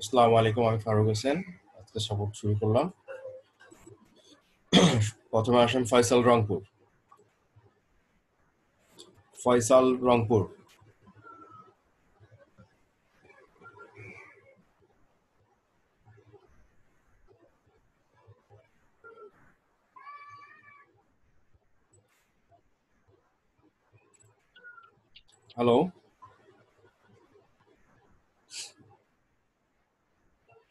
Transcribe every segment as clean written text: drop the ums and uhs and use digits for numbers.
আসসালামু আলাইকুম, আমি ফারুক হোসেন। আজকে সবক শুরু করলাম। প্রথমে আসেন ফয়সাল রংপুর। ফয়সাল রংপুর। হ্যালো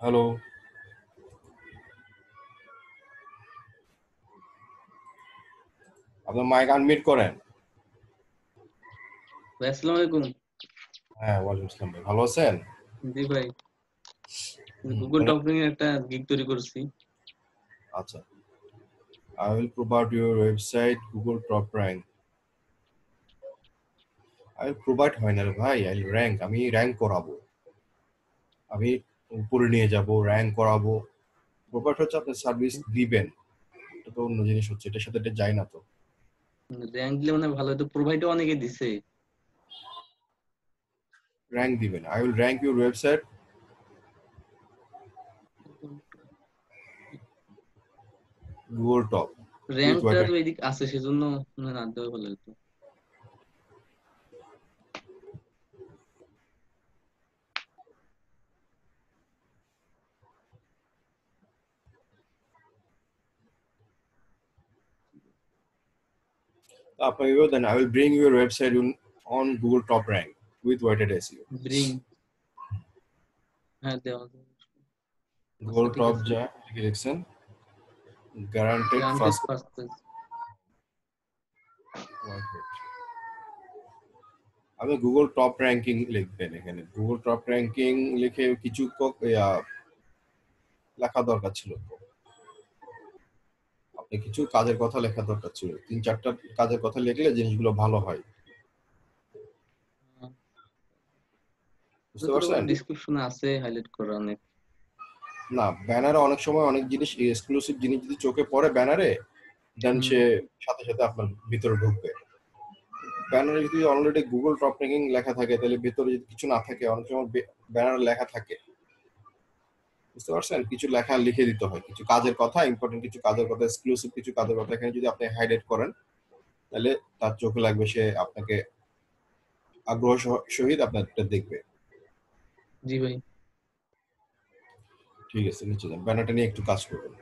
হ্যালো, আপনার মাইক আনমিউট করেন। ভাই আসসালামু আলাইকুম। হ্যাঁ, ওয়ালাইকুম আসসালাম। ভাই ভালো আছেন? জি ভাই, গুগল টপিং এর একটা গিগ তৈরি করছি। আচ্ছা, I will provide your website Google top rank. I will provide হয় না রে ভাই, I will rank, আমি র্যাঙ্ক করাবো, আমি উপরে নিয়ে যাব, র্যাঙ্ক করাবো। প্রোভাইড হচ্ছে আপনি সার্ভিস দিবেন, এটা তো অন্য জিনিস হচ্ছে, এটার সাথে এটা যায় না তো। র্যাঙ্ক দিলে মানে ভালো হতো, প্রোভাইডও অনেকে দিছে। র্যাঙ্ক দিবেন, I will rank your website Google top with র্যাঙ্কটা weighted। তো এদিক আছে সেজন্য মানে না দেওয়া ভালো হতো। Then I will bring your website on Google Top Rank with weighted SEO. Bring, হ্যাঁ দেওয়া যাবে। আচ্ছা Google ঠিক Top আছে। যা লিখছেন, guaranteed granted first first page. আমি গুগল টপ র্যাঙ্কিং লিখবেন, এখানে গুগল টপ র্যাঙ্কিং লিখে কিছু লেখা দরকার ছিল তো। আপনি কিছু কাজের কথা লেখা দরকার ছিল, 3-4টা কাজের কথা লিখলে জিনিসগুলো ভালো হয়। বুঝতে পারছেন? ডিসক্রিপশনে আছে হাইলাইট করা অনেক। না, ব্যানারে অনেক সময় অনেক জিনিস, এক্সক্লুসিভ জিনিস যদি চোখে পড়ে ব্যানারে, দেন সে সাথে সাথে আপনার ভিতরে ঢুকবে। ব্যানারে যদি অলরেডি গুগল টপ র্যাঙ্কিং লেখা থাকে, তাহলে ভিতরে যদি কিছু না থাকে, অনেক সময় ব্যানারে লেখা থাকে, বুঝতে পারছেন, কিছু লেখা লিখে দিতে হয়, কিছু কাজের কথা, ইম্পর্টেন্ট কিছু কাজের কথা, এক্সক্লুসিভ কিছু কাজের কথা এখানে যদি আপনি হাইলাইট করেন, তাহলে তার চোখে লাগবে, সে আপনাকে আগ্রহ সহিত আপনারটা দেখবে। জি ভাই। ঠিক আছে, নিচে যান, ব্যানারটা নিয়ে একটু কাজ করবেন।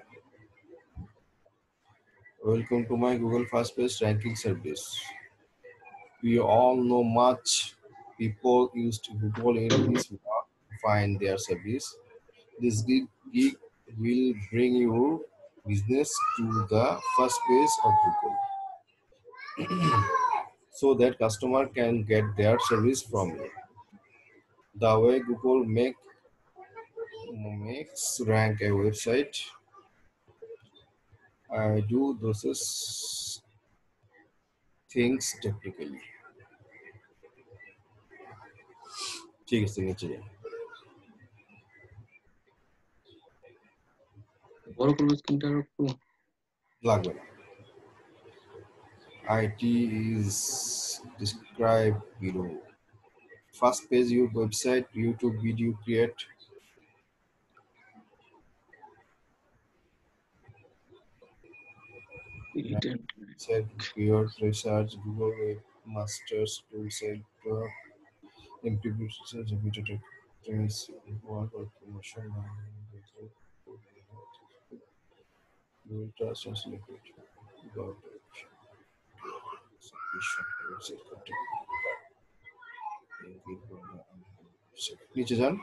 Welcome to my Google first page ranking service. We all know much people used Google in this work to find their service. This gig will bring your business to the first page of Google so that customer can get their service from you. The way Google makes rank a website, I do those things technically. ঠিক আছে, নিচে যান। বড় করবো স্ক্রিনটা একটু। লাগবে না। IT is described below. First page your website, YouTube video create. Set keyword research, Google Webmasters Toolset, implementation, repeated things, work or promotion, Google Trust and Celebrate. About submission, website content. নিচে যান।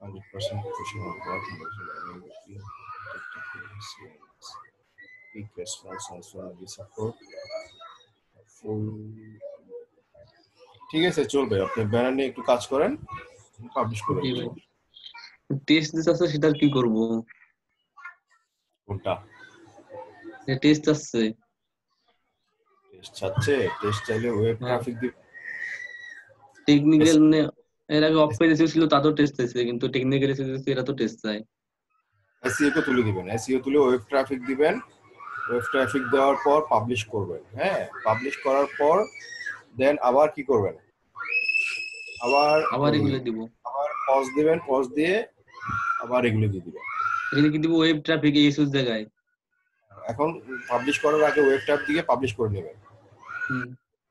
100% professional work quick response also will support full। ঠিক আছে, চলবে, আপনি banner নিয়ে একটু কাজ করেন, পাবলিশ করে জি দেবো। ভাই, টেস্ট দিতে আছে সেটার কি করব? কোনটা টেস্ট আছে। টেস্ট চাচ্ছে? টেস্ট চাইলে ওয়েব হ্যাঁ, ট্রাফিক দিবে। টেকনিক্যাল মানে এর আগে অফ পেজ ছিল তাতেও টেস্ট চাইছে, কিন্তু টেকনিক্যাল এরা তো টেস্ট চায়। এসইও কে তুলে দিবেন, এসইও তুলে ওয়েব ট্রাফিক দিবেন। ওয়েব ট্রাফিক দেওয়ার পর পাবলিশ করবেন। হ্যাঁ, পাবলিশ করার পর দেন আবার কি করবেন, আবার আবার এগুলো দিব। আবার পজ দিবেন, পজ দিয়ে আবার এগুলো দিয়ে দিবেন। এখানে কি দিব ওয়েব ট্রাফিক এই ইস্যুস জায়গায়। এখন পাবলিশ করার আগে ওয়েব ট্যাব দিয়ে পাবলিশ করে নেবেন। হুম,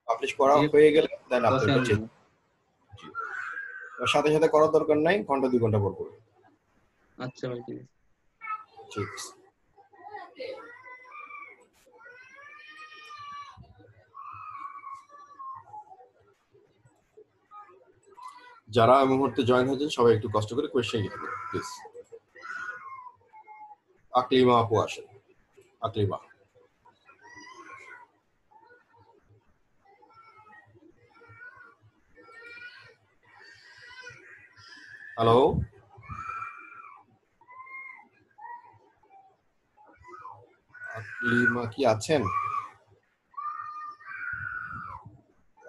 পাবলিশ করা দিয়ে হয়ে গেলে দেন আপনি বসে এটা চেক। আনবো। সাথে সাথে করার দরকার নাই, ঘন্টা 2 ঘন্টা পর করবেন। আচ্ছা ভাই, ঠিক আছে। ঠিক আছে। যারা এই মুহূর্তে জয়েন হয়েছেন সবাই একটু কষ্ট করে কোয়েশ্চেন লিখবেন প্লিজ। আকলিমা আপু আসেন। আকলিমা, হ্যালো। আকলিমা কি আছেন?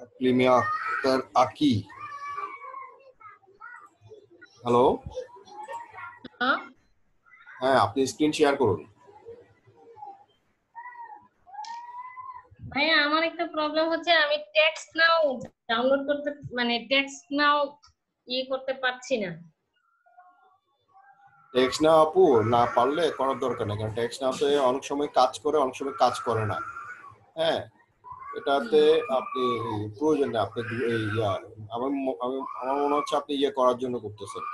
আকলিমা আক্তার আকি, হ্যালো। হ্যাঁ, আপনি স্ক্রিন শেয়ার করুন। ভাইয়া আমার একটা প্রবলেম হচ্ছে, আমি টেক্সট নাও ডাউনলোড করতে, মানে টেক্সট নাও করতে পারছি না। টেক্সট না আপু, না পারলে করার দরকার নেই, কারণ টেক্সট নাওতে অনেক সময় কাজ করে, অনেক সময় কাজ করে না। হ্যাঁ, এটাতে আপনি প্রয়োজন নেই। আপনি এই আমার মনে হচ্ছে আপনি করার জন্য করতেছেন,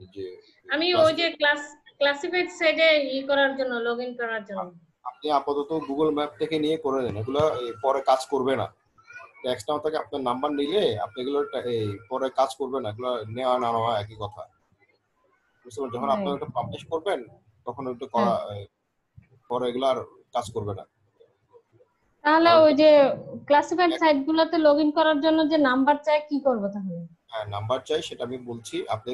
এই যে আমি ওই যে classified- ক্লাসিফাইড সাইডে করার জন্য, লগ ইন করার জন্য। আপনি আপাতত গুগল ম্যাপ থেকে নিয়ে করে নেন, এগুলো পরে কাজ করবে না। টেক্সট নাও থেকে আপনার নাম্বার নিলে আপনি এগুলো পরে কাজ করবে না, এগুলো নেওয়া না নেওয়া একই কথা। বুঝতে পারছেন? যখন আপনি ওটা পাবলিশ করবেন তখন ওটা করা পরে এগুলো আর কাজ করবে না। তাহলে ওই যে ক্লাসিফাইড সাইট গুলোতে লগ ইন করার জন্য যে নাম্বার চাই, কি করব তাহলে? হ্যাঁ, নাম্বার চাই, সেটা আমি বলছি। আপনি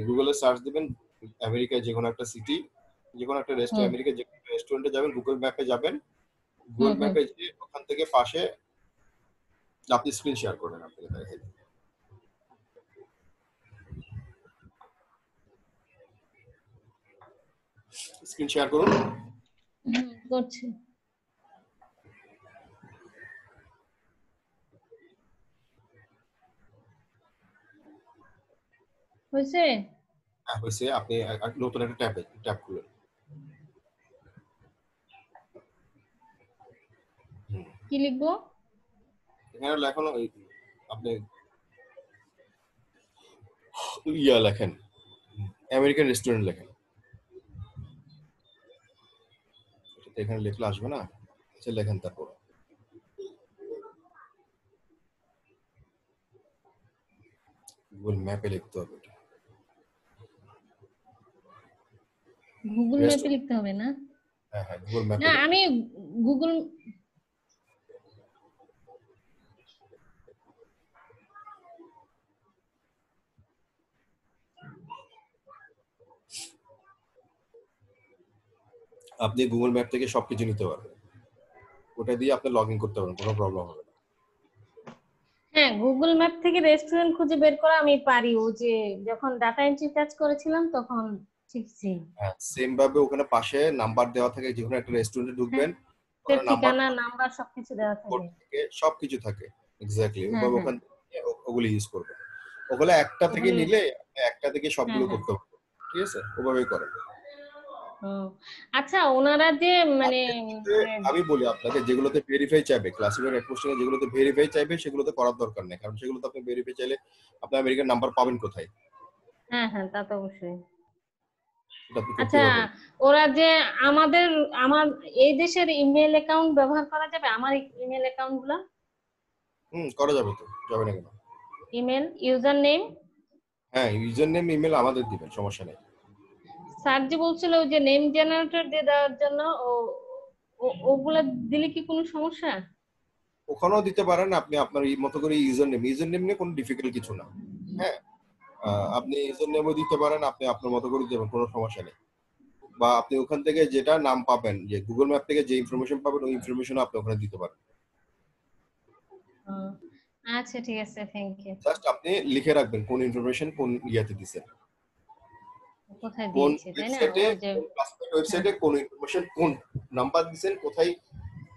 গুগলে সার্চ দিবেন, আমেরিকায় যে কোনো একটা সিটি, যে কোনো একটা রেস্টুরেন্ট, আমেরিকায় যে কোনো রেস্টুরেন্টে যাবেন, গুগল ম্যাপে যাবেন, গুগল ম্যাপে যে ওখান থেকে পাশে আপনি স্ক্রিন শেয়ার করেন, আপনাকে দেখাই দিই। স্ক্রিন শেয়ার করুন। করছি। হয়েছে? হ্যাঁ, হয়েছে। আপনি নতুন একটা ট্যাব খুলেন। কি লিখবো? এখানে লেখেন আপনি লেখেন আমেরিকান রেস্টুরেন্ট লেখেন। এটা এখানে লিখলে আসবে না, আচ্ছা লেখেন তারপর। গুগল ম্যাপে লিখতে হবে এটা। গুগল ম্যাপে লিখতে হবে না? হ্যাঁ হ্যাঁ, গুগল ম্যাপে না, আমি গুগল আপনি গুগল ম্যাপ থেকে সবকিছু নিতে পারবেন, ওটা দিয়ে আপনি লগ ইন করতে পারবেন, কোনো প্রবলেম হবে না। হ্যাঁ, গুগল ম্যাপ থেকে রেস্টুরেন্ট খুঁজে বের করা আমি পারি। ও যে যখন ডাটা এন্ট্রি কাজ করেছিলাম তখন শিখছি। হ্যাঁ, সেম ভাবে ওখানে পাশে নাম্বার দেওয়া থাকে, যে কোনো একটা রেস্টুরেন্টে ঢুকবেন, ওখানে নাম্বার ঠিকানা, নাম্বার সবকিছু দেওয়া থাকে। থাকে, সবকিছু থাকে এক্স্যাক্টলি ওইভাবে। হ্যাঁ। ওখান থেকে ওগুলো ইউজ করবেন। ওগুলো একটা থেকে ওগুলো- নিলে আপনি একটা থেকে সবগুলো হ্যাঁ। করতে পারবেন। ঠিক আছে, ওভাবেই করেন। ও, আচ্ছা, ওনারা যে মানে আমি বলি আপনাকে, যেগুলোতে ভেরিফাই চাইবে, ক্লাসিফাইড অ্যাডপোস্টিং এ যেগুলোতে ভেরিফাই চাইবে সেগুলোতে করার দরকার নেই, কারণ সেগুলোতে আপনি ভেরিফাই চাইলে আপনি আমেরিকান নাম্বার পাবেন কোথায়? হ্যাঁ হ্যাঁ, তা তো অবশ্যই। এটা আপনি করতে আচ্ছা, পারবেন। ওরা যে আমার এই দেশের ইমেল অ্যাকাউন্ট ব্যবহার করা যাবে? আমার ইমেল অ্যাকাউন্ট গুলা, করা যাবে তো, যাবে না কেন? Email user name. হ্যাঁ, ইউজার নেম ইমেল আমাদের দিবেন, সমস্যা নেই। স্যার যে বলছিল ওই যে নেম জেনারেটর দিয়ে দেওয়ার জন্য, ওগুলা দিলে কি কোনো সমস্যা? ওখানেও দিতে পারেন আপনি, আপনার এই মতো করে ইউজার নেম নিয়ে কোনো ডিফিকাল্ট কিছু না। হ্যাঁ, আপনি ইউজার নেমও দিতে পারেন, আপনি আপনার মতো করে দিবেন, কোনো সমস্যা নেই। বা আপনি ওখান থেকে যেটা নাম পাবেন, যে গুগল ম্যাপ থেকে যে ইনফরমেশন পাবেন, ওই ইনফরমেশন আপনি ওখানে দিতে পারেন। ও, আচ্ছা, ঠিক আছে, থ্যাংক ইউ। জাস্ট আপনি লিখে রাখবেন কোন ইনফরমেশন কোন ইয়াতে দিছেন, কোথায় কোন দিয়েছি, তাই না? ওয়েবসাইটে, ওই যে কোন ক্লাসিফাইড ওয়েবসাইটে কোন ইনফরমেশন, কোন নাম্বার দিছেন, কোথায়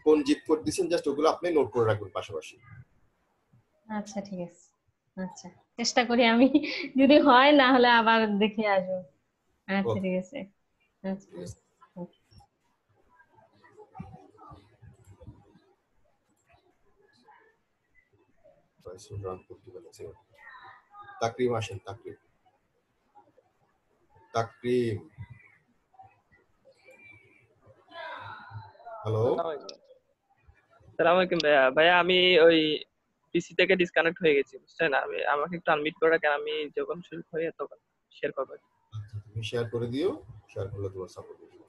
কোন জিপ কোড দিছেন, জাস্ট ওগুলো আপনি নোট করে রাখবেন পাশাপাশি। আচ্ছা, ঠিক আছে। আচ্ছা, চেষ্টা করি আমি, যদি হয় না হলে আবার দেখে আসবো। আচ্ছা ওকে, ঠিক আছে। আচ্ছা। ঠিক আছে। রান করতে পেরেছি। তাকরিম আসেন, তাকরিম, তাকরিম। হ্যালো। সালাম আলাইকুম ভাইয়া। ভাইয়া আমি ওই পিসি থেকে ডিসকানেক্ট হয়ে গেছি, বুঝছেন? আমাকে একটু আনমিট করে রাখেন, আমি যখন শুরু করি তখন শেয়ার করবো। আচ্ছা, তুমি শেয়ার করে দিও, শেয়ার করলে তোমার সাপোর্ট করবে।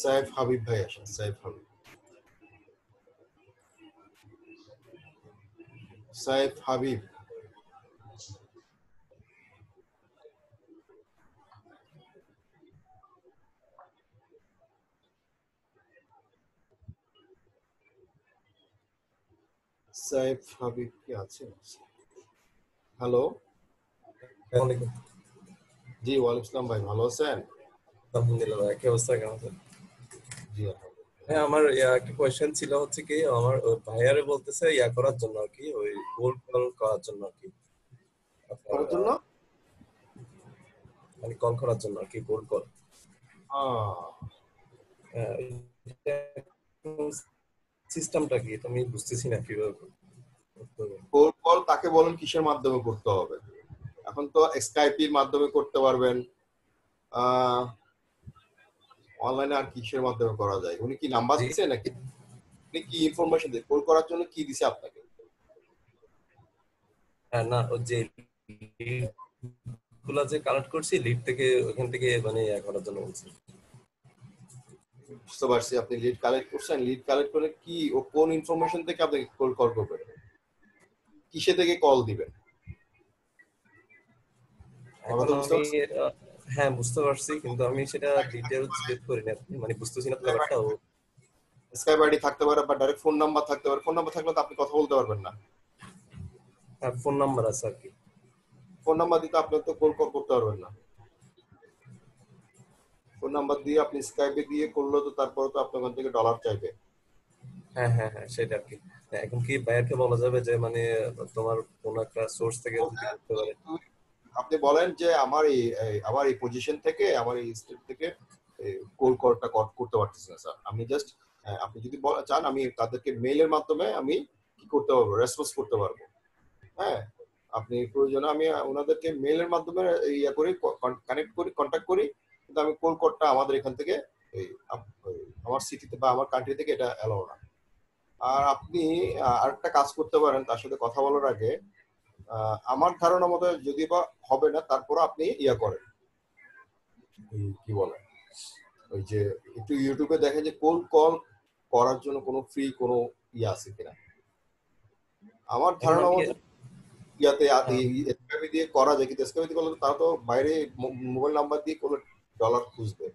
সাইফ হাবিব ভাই আসেন, সাইফ হাবিব, সাইফ হাবিব। সাইফ হাবিব কি আছে? হ্যালো। আসসালামাইকুম। জি ওয়ালাইকুম আসসালাম ভাই, ভালো আছেন? আলহামদুলিল্লাহ ভাই, কি অবস্থা, কেমন আছেন? জি আলহামদুলিল্লাহ। হ্যাঁ, আমার একটা কোয়েশ্চেন ছিল, হচ্ছে কি আমার ওই ভাইয়ারে বলতেছে করার জন্য আর কি, ওই কোল্ড কল করার জন্য আর কি, আপনার করার জন্য মানে কল করার জন্য আর কি, কোল্ড কল। সিস্টেমটা কি এটা আমি বুঝতেছি না কিভাবে করতে হবে। কোল্ড কল তাকে বলেন কিসের মাধ্যমে করতে হবে? এখন তো স্কাইপির মাধ্যমে করতে পারবেন, অনলাইনে আর কিসের মাধ্যমে করা যায়? উনি কি নাম্বার জি, দিছে নাকি আপনি কি ইনফরমেশন দিয়ে কল করার জন্য কি দিছে আপনাকে? হ্যাঁ, না ওই যে lead গুলা যে কালেক্ট করছি, লিড থেকে ওখান থেকে মানে করার জন্য বলছি। বুঝতে পারছি, আপনি লিড কালেক্ট করছেন, লিড কালেক্ট করে কি ও কোন ইনফরমেশন থেকে আপনাকে কল কল করবে, কিসে থেকে কল দিবেন? কথা এখন তো বুঝতে আমি পারছেন? হ্যাঁ বুঝতে পারছি, কিন্তু আমি সেটা ডিটেলস বের করি না, মানে বুঝতেছি না তো ব্যাপারটা। ও স্কাইপ আইডি থাকতে পারে বা ডাইরেক্ট ফোন নাম্বার থাকতে পারে, ফোন নাম্বার থাকলে তো আপনি কথা বলতে পারবেন না। ফোন নাম্বার আছে আর কি। ফোন নাম্বার দিতে আপনি তো কল কল করতে পারবেন না। ফোন নাম্বার দিয়ে আপনি স্কাইপে দিয়ে করলে তো তারপরে তো আপনার ওখান থেকে ডলার চাইবে। হ্যাঁ হ্যাঁ হ্যাঁ, সেটা আর কি। এখন কি ভাইয়াকে বলা যাবে যে মানে তোমার কোন একটা সোর্স থেকে যদি করতে পারে? আপনি বলেন যে আমার এই পজিশন থেকে, আমার এই স্টেট থেকে কল কলটা করতে পারতেছি না স্যার, আমি জাস্ট আপনি যদি চান আমি তাদেরকে মেইলের মাধ্যমে আমি কি করতে পারবো, রেসপন্স করতে পারবো। হ্যাঁ, আপনি প্রয়োজনে আমি ওনাদেরকে মেইলের মাধ্যমে ইয়া করি, কানেক্ট করি, কন্ট্যাক্ট করি, কিন্তু আমি কল কোডটা আমাদের এখান থেকে এই আমার সিটিতে বা আমার কান্ট্রি থেকে এটা অ্যালাউ না। আর আপনি আরেকটা কাজ করতে পারেন তার সাথে কথা বলার আগে, আমার ধারণা মতো যদি বা হবে না তারপর আপনি ইয়া করেন, কি বলে ওই যে একটু ইউটিউবে দেখেন যে কোল কল করার জন্য কোনো ফ্রি কোনো ইয়ে আছে কিনা। আমার এখন ধারণা আমি মতো ইয়াতে আহ, এসকাবি দিয়ে করা যায়, কিন্তু এসকাবি দিয়ে করলে তারা তো বাইরে মোবাইল নাম্বার দিয়ে কোনো ডলার খুঁজবে।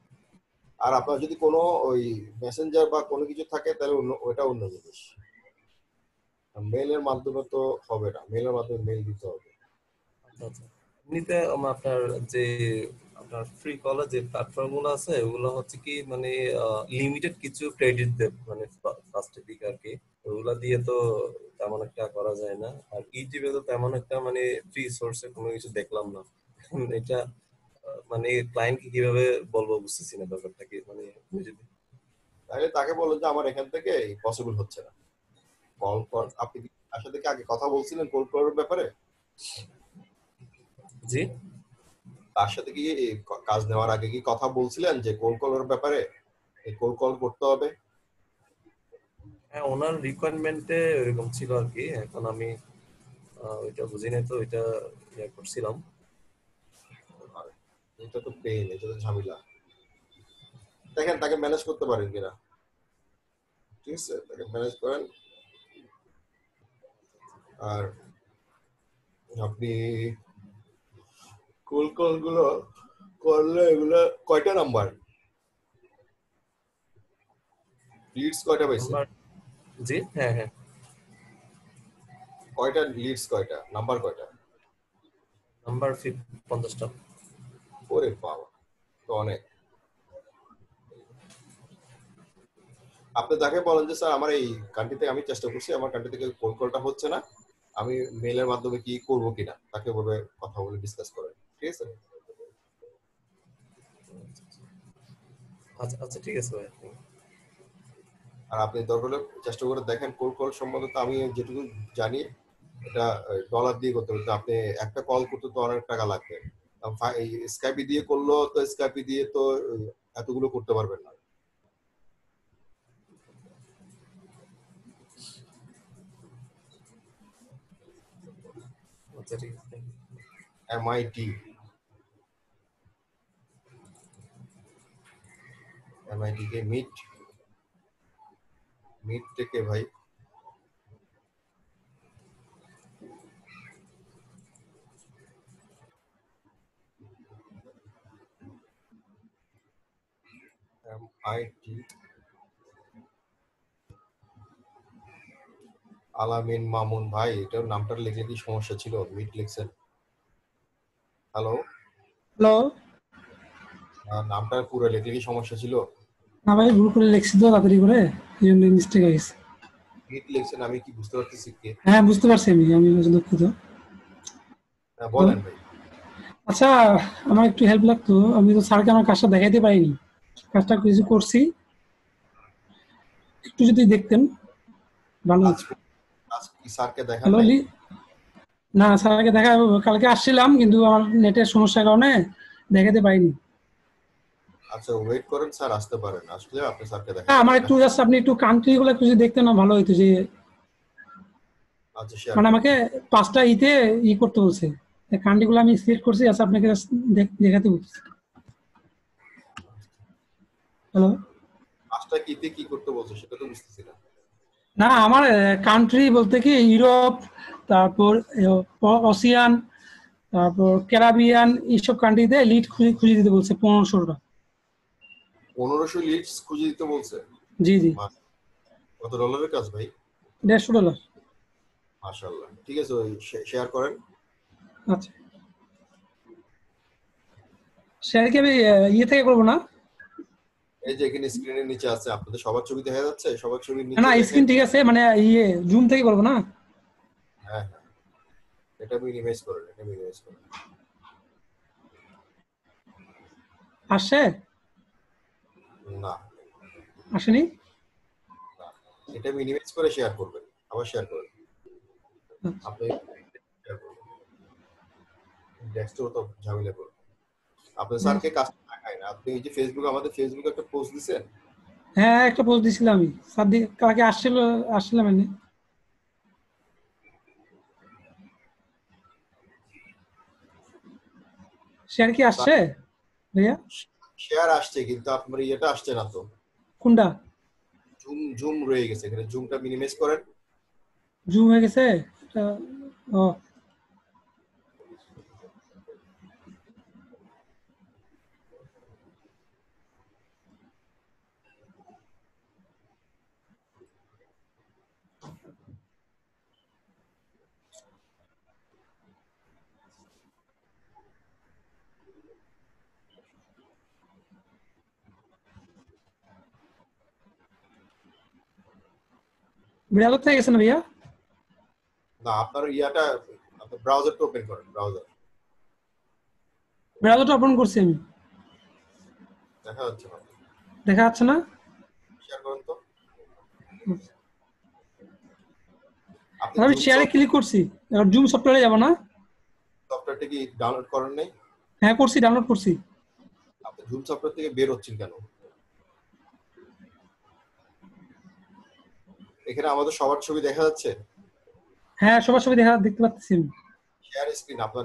আর আপনার যদি কোনো ওই মেসেঞ্জার বা কোনো কিছু থাকে তাহলে ওটা অন্য জিনিস। মেলের মাধ্যমে তো হবে না, মেলের মাধ্যমে মেল দিতে হবে। আচ্ছা আচ্ছা। এমনিতে আপনার যে আপনার ফ্রি কলার যে প্ল্যাটফর্ম গুলো আছে, ওগুলো হচ্ছে কি মানে লিমিটেড কিছু ক্রেডিট দেব মানে ফার্স্টের দিকে আর কি, ওগুলা দিয়ে তো তেমন একটা করা যায় না। আর ইউটিউবে তো তেমন একটা মানে ফ্রি সোর্সে কোনো কিছু দেখলাম না। এখন এটা মানে ক্লায়েন্টকে কিভাবে বলবো বুঝতেছি না ব্যাপারটা কি, মানে আপনি যদি তাহলে তাকে বলুন যে আমার এখান থেকে পসিবল হচ্ছে না কল কর। আপনি কি তার সাথে কি আগে কথা বলছিলেন কল করার ব্যাপারে? জি। তার সাথে কি এই কাজ নেওয়ার আগে কি কথা বলছিলেন যে কল করার ব্যাপারে, এই কল কল করতে হবে? হ্যাঁ, ওনার রিকোয়ারমেন্টে এরকম ছিল আর কি। এখন আমি ওইটা বুঝি নাই তো, ওইটা ইয়ে করছিলাম। আর এটা তো পেইন, এটা তো ঝামেলা। দেখেন তাকে ম্যানেজ করতে পারেন কিনা, ঠিক আছে, তাকে ম্যানেজ করেন। আর আপনি কল কল গুলো করলে এগুলো কয়টা নাম্বার লিডস কয়টা পাইছেন? নাম্বার, জি হ্যাঁ হ্যাঁ, কয়টা লিডস, কয়টা নাম্বার, কয়টা? নাম্বার 50টা। ওরে বাবা, তো অনেক। আপনি তাকে বলেন যে স্যার আমার এই কান্ট্রি থেকে আমি চেষ্টা করছি, আমার কান্ট্রি থেকে কোন কলটা হচ্ছে না, আমি মেইলের মাধ্যমে কি করব কিনা তাকে বলে কথা বলে ডিসকাস করেন, ঠিক আছে? আচ্ছা আচ্ছা ঠিক আছে ভাই। আর আপনি দরকার হলে চেষ্টা করে দেখেন কোল্ড কল সম্বন্ধে। তো আমি যেটুকু জানি এটা ডলার দিয়ে করতে হবে। তো আপনি একটা কল করতে তো অনেক টাকা লাগবে, স্কাইপি দিয়ে করলো তো স্কাইপি দিয়ে তো এতগুলো করতে পারবেন না। আচ্ছা ঠিক আছে। এমআইটি এমআইটি কে মিট থেকে ভাই এমআইটি আলামিন মামুন ভাই, এটার নামটার লিখে কি সমস্যা ছিল? মিট লিখছেন। Hello, hello. নামটা পুরো লিখে কি সমস্যা ছিল? না ভাই, ভুল করে লিখছি তো তাড়াতাড়ি করে, এই জন্য মিস্টেক হয়ে গেছে। মিট লিখছেন, আমি কি বুঝতে পারতেছি কি? হ্যাঁ বুঝতে পারছি, আমি দুঃখিত। বলেন ভাই। আচ্ছা, আমার একটু হেল্প লাগতো, আমি তো স্যারকে আমার কাজটা দেখাইতে পারিনি, কাজটা কিছু করছি, একটু যদি দেখতেন ভালো হতো। আজকে স্যারকে দেখান হ্যালো, নাই? না স্যারকে দেখা, কালকে আসছিলাম কিন্তু আমার নেটের সমস্যার কারণে দেখাতে পারিনি। আচ্ছা ওয়েট করেন, স্যার আসতে পারেন, আসলে আপনি স্যারকে দেখান। হ্যাঁ, আমার একটু জাস্ট আপনি একটু কান্ট্রি গুলো একটু যদি দেখতেন না ভালো হতো, যে আচ্ছা শেয়ার মানে আমাকে 5টা করতে বলছে, কান্ট্রি গুলো আমি সিলেক্ট করছি, আচ্ছা আপনাকে just দেখাতে বলছি। হ্যালো। পাঁচটা কিতে কি করতে বলছে সেটা তো বুঝতেছি না। না, আমার কান্ট্রি বলতে কি ইউরোপ, তারপর ওসিয়ান, তারপর ক্যারাবিয়ান, এইসব কান্ট্রিতে লিড খুঁজে দিতে বলছে 1500টা। 1500 লিডস খুঁজে দিতে বলছে? জি জি। কত ডলারের কাজ ভাই? $150। মাশাআল্লাহ, ঠিক আছে, ওই শেয়ার করেন। আচ্ছা, শেয়ার কি আমি থেকে করবো না? এই যে এখানে স্ক্রিনের নিচে আছে, আপনাদের সবার ছবি দেখা যাচ্ছে, সবার ছবির নিচে না, স্ক্রিন ঠিক আছে, মানে জুম থেকে করবো না? হ্যাঁ হ্যাঁ, এটা মিনিমাইজ করেন, এটা মিনিমাইজ করেন। আসছে? না আসেনি? এটা মিনিমাইজ করে শেয়ার করবেন, আবার শেয়ার করেন। আপনি শেয়ার করবেন, ডেস্কটপ তো ঝামেলা করবেন। আপনি স্যারকে কাজ দেখায় না, আপনি এই যে ফেসবুক, আমাদের ফেসবুকে একটা পোস্ট দিছেন। হ্যাঁ, একটা পোস্ট দিছিলাম আমি, স্যার কালকে আসছিলাম এনে। শেয়ার কি আসছে ভাইয়া? শেয়ার আসছে কিন্তু আপনার ইয়েটা আসছে না তো। কোনটা? জুম রয়ে গেছে, এখানে জুমটা মিনিমাইজ করেন। জুম হয়ে গেছে? ও, বিড়াল থেকে গেছে না ভাইয়া? না, আপনার ইয়াটা, আপনার ব্রাউজারটা ওপেন করেন, ব্রাউজারটা ওপেন করছি আমি, দেখা যাচ্ছে না, দেখা যাচ্ছে না? শেয়ার করেন তো। আমি শেয়ারে ক্লিক করছি, এবার জুম সফটওয়্যারে যাব না? সফটওয়্যারটা কি ডাউনলোড করেন নাই? হ্যাঁ করছি, ডাউনলোড করছি। আপনি জুম সফটওয়্যার থেকে বের হচ্ছেন কেন? এখানে আমাদের সবার ছবি দেখা যাচ্ছে। হ্যাঁ, সবার ছবি দেখতে পাচ্ছি আমি। শেয়ার স্ক্রিন আপনার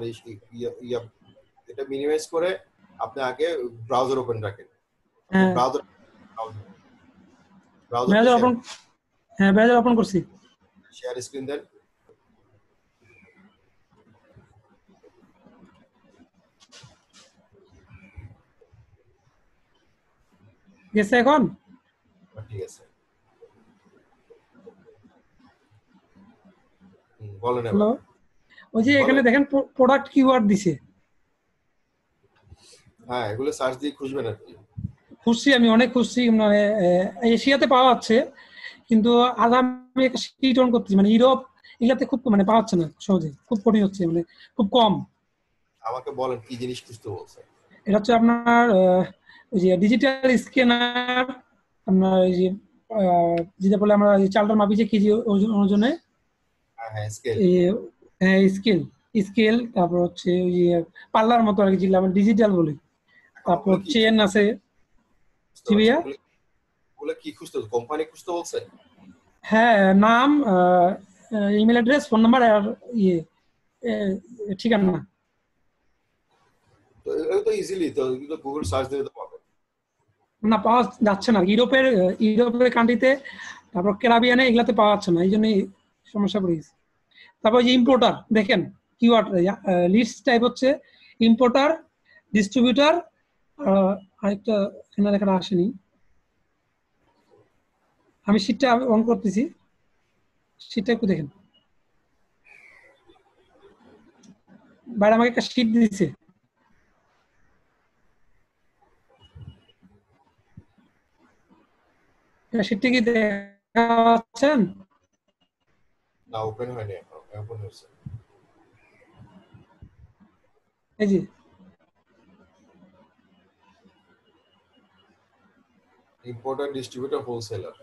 এটা মিনিমাইজ করে আপনি আগে ব্রাউজার ওপেন রাখেন। হ্যাঁ, ব্রাউজার ওপেন, হ্যাঁ ব্রাউজার ওপেন করছি। শেয়ার স্ক্রিন দেন। গেছে এখন? ঠিক আছে, বলেন এবার। হ্যালো, ওই যে এখানে দেখেন প্রোডাক্ট কিওয়ার্ড দিছে। হ্যাঁ, এগুলো সার্চ দিয়ে খুঁজবেন আর কি। খুঁজছি, আমি অনেক খুঁজছি, মানে এশিয়াতে পাওয়া যাচ্ছে, কিন্তু আজ আমি একটা শিট অন করতেছি, মানে ইউরোপ এগুলাতে খুব মানে পাওয়া যাচ্ছে না সহজে, খুব কঠিন হচ্ছে, মানে খুব কম। আমাকে বলেন কি জিনিস খুঁজতে বলছে। এটা হচ্ছে আপনার ওই যে ডিজিটাল স্ক্যানার, আপনার এই যে যেটা বলে আমরা চালটার মাপি যে কেজি ওজনে, হ্যাঁ স্কেল। হ্যাঁ স্কেল, স্কেল, তারপর হচ্ছে ওই যে পাল্লার মতো আর কি, যেগুলো আমরা ডিজিটাল বলি। তারপর ওগুলো কি চেন আছে। বুঝতে জি পারছি, ভাইয়া? ওগুলো কি খুঁজতে বলছে? কোম্পানি খুঁজতে বলছে? হ্যাঁ, নাম, ইমেল অ্যাড্রেস, ফোন নাম্বার আর ইয়ে ঠিকানা। তো এগুলো তো ইজিলি তো এগুলো গুগল সার্চ দিলে তো পাবে। না, পাওয়া যাচ্ছে না ইউরোপের কান্ট্রিতে, তারপর ক্যারাবিয়ানে এগুলাতে পাওয়া যাচ্ছে না, এই জন্যই সমস্যা পড়ে গেছে। তারপর যে ইম্পোর্টার দেখেন, কিওয়ার্ড লিস্ট টাইপ হচ্ছে ইম্পোর্টার, ডিস্ট্রিবিউটার, আরেকটা এখানে লেখাটা আসেনি, আমি শীটটা অন করতেছি, শীটটা একটু দেখেন। বাইরে আমাকে একটা শীট দিয়েছে, শীটটা কি দেখা পাচ্ছেন? না ওপেন হয়নি এখন, ওপেন হয়েছে। এই যে ইম্পোর্টার, ডিস্ট্রিবিউটর, হোলসেলার।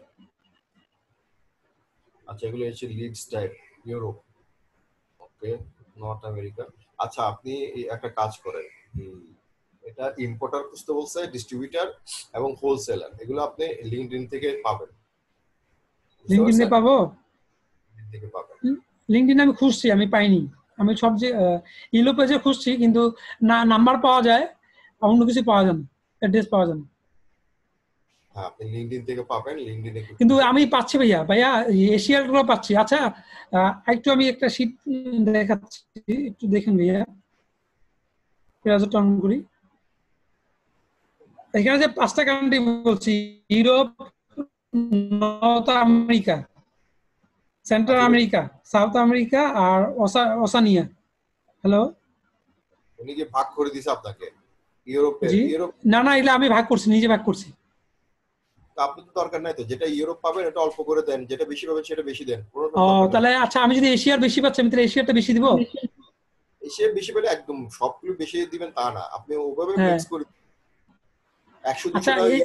আচ্ছা এগুলো হচ্ছে লিডস টাইপ, ইউরোপ, ওকে, নর্থ আমেরিকা। আচ্ছা আপনি একটা কাজ করেন, এটা ইম্পোর্টার খুঁজতে বলছে, ডিস্ট্রিবিউটর এবং হোলসেলার, এগুলো আপনি লিঙ্কডইন থেকে পাবেন, বুঝতে লিঙ্কডইনে পারছেন? পাবো? লিঙ্কডইন থেকে পাবেন। লিঙ্কডইনে আমি খুঁজছি, আমি পাইনি। আমি সব যে ইলো পেজে খুঁজছি, কিন্তু না নাম্বার পাওয়া যায়, অন্য কিছু পাওয়া যায় না, অ্যাড্রেস পাওয়া যায় না। হ্যাঁ আপনি লিঙ্কডইন থেকে পাবেন, লিঙ্কডইনে কিন্তু আমি পাচ্ছি ভাইয়া, এশিয়ার গুলো পাচ্ছি। আচ্ছা, একটু আমি একটা শীট দেখাচ্ছি, একটু দেখেন ভাইয়া, ব্রাউজারটা অন করি। এখানে যে 5টা কান্ট্রি বলছি, Europe, North America, Central America, South America আর ওসানিয়া। হ্যালো? উনি কি ভাগ করে দিছে আপনাকে ইউরোপের? জি, ইউরোপ না না, এগুলো আমি ভাগ করছি, নিজে ভাগ করছি। তো আপনার তো দরকার নাই তো, যেটা ইউরোপ পাবেন এটা অল্প করে দেন, যেটা বেশি পাবেন সেটা বেশি দেন, কোনো ও, দরকার নেই। তাহলে আচ্ছা, আমি যদি এশিয়ার বেশি পাচ্ছি, আমি তাহলে এশিয়ারটা বেশি দিব। এসে বেশি পেলে একদম সবগুলো বেশি দিবেন তা না, আপনি ওভাবে হ্যাঁ, মিক্স করে 100 আচ্ছা, 200 এই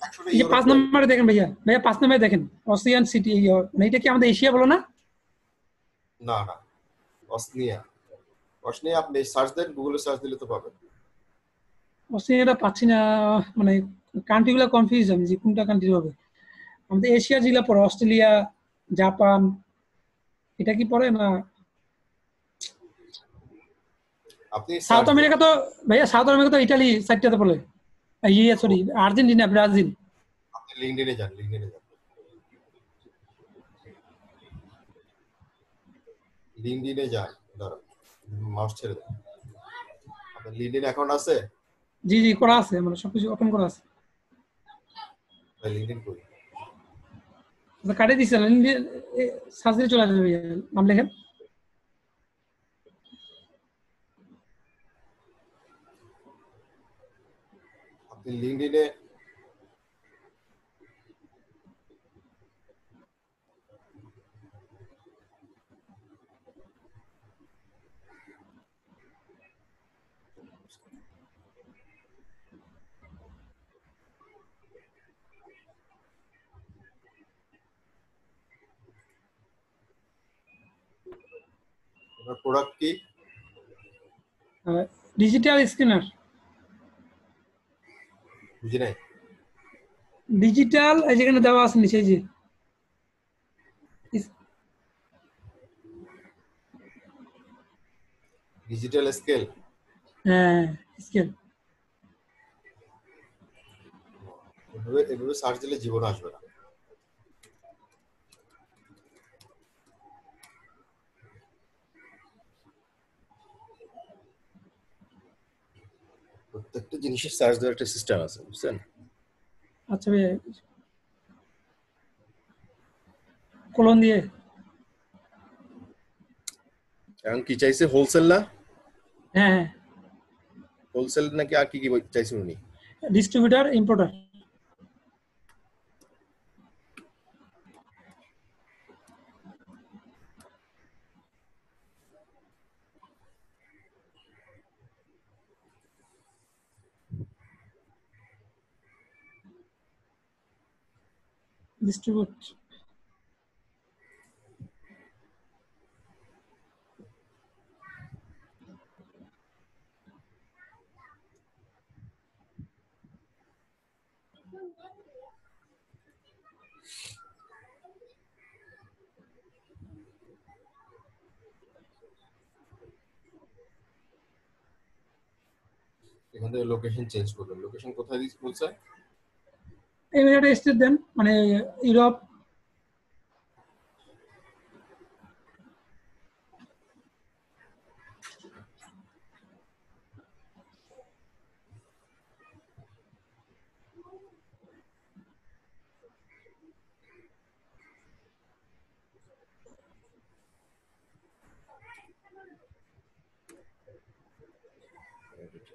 100টা এই যে ইউরোপ 5 দেন। নম্বরে দেখেন ভাইয়া, 5 নম্বরে দেখেন, অসিয়ান সিটি, মানে এটা কি আমাদের এশিয়া বলো না? না না, অসনিয়া, অসনিয়া আপনি সার্চ দেন, গুগলে সার্চ দিলে তো পাবেন। অস্ট্রেলিয়াটা পাচ্ছি না, মানে কান্ট্রি গুলো কনফিউজ, আমি যে কোনটা কান্ট্রি হবে। আমাদের এশিয়া যেগুলো পড়ে, অস্ট্রেলিয়া, জাপান, এটা কি পড়ে না? আপনি সাউথ সার্চ দেন, আমেরিকা তো, ভাইয়া সাউথ আমেরিকা তো ইটালি সাইডটাতে পড়ে, ইয়ে সরি, আর্জেন্টিনা, ব্রাজিল। আপনি লিঙ্কডইনে যান, লিঙ্কডইনে যান, লিঙ্কডইনে যান, দাঁড়ান মাউস ছেড়ে দেন। আপনার লিঙ্কডইন অ্যাকাউন্ট আছে? জি জি, করা আছে, মানে সবকিছু ওপেন করা আছে। লিঙ্কডইন করি, কাটে দিচ্ছে না, সার্চ দিয়ে চলে আসবে ভাইয়া, নাম লেখেন। আপনি লিঙ্কডইনে আপনার প্রোডাক্ট কি? ডিজিটাল স্ক্যানার, বুঝি নাই। ডিজিটাল, এই যেখানে দেওয়া আছে নিচে, এই যে ডিজিটাল স্কেল, হ্যাঁ স্কেল। এভাবে এভাবে সার্চ দিলে জীবন আসবে না। প্রত্যেকটা জিনিসের সার্চ দেওয়ার একটা সিস্টেম আছে, বুঝছেন? আচ্ছা ভাইয়া, কলন দিয়ে। এখন কি চাইছে, হোলসেল না? হ্যাঁ হ্যাঁ, হোলসেল নাকি আর কি কি চাইছেন উনি? Distributor importer. ডিস্ট্রিবিউট এখান থেকে লোকেশন চেঞ্জ করবেন। লোকেশন কোথায় বলছে? ইউনাইটেড স্টেট দেন, মানে ইউরোপ।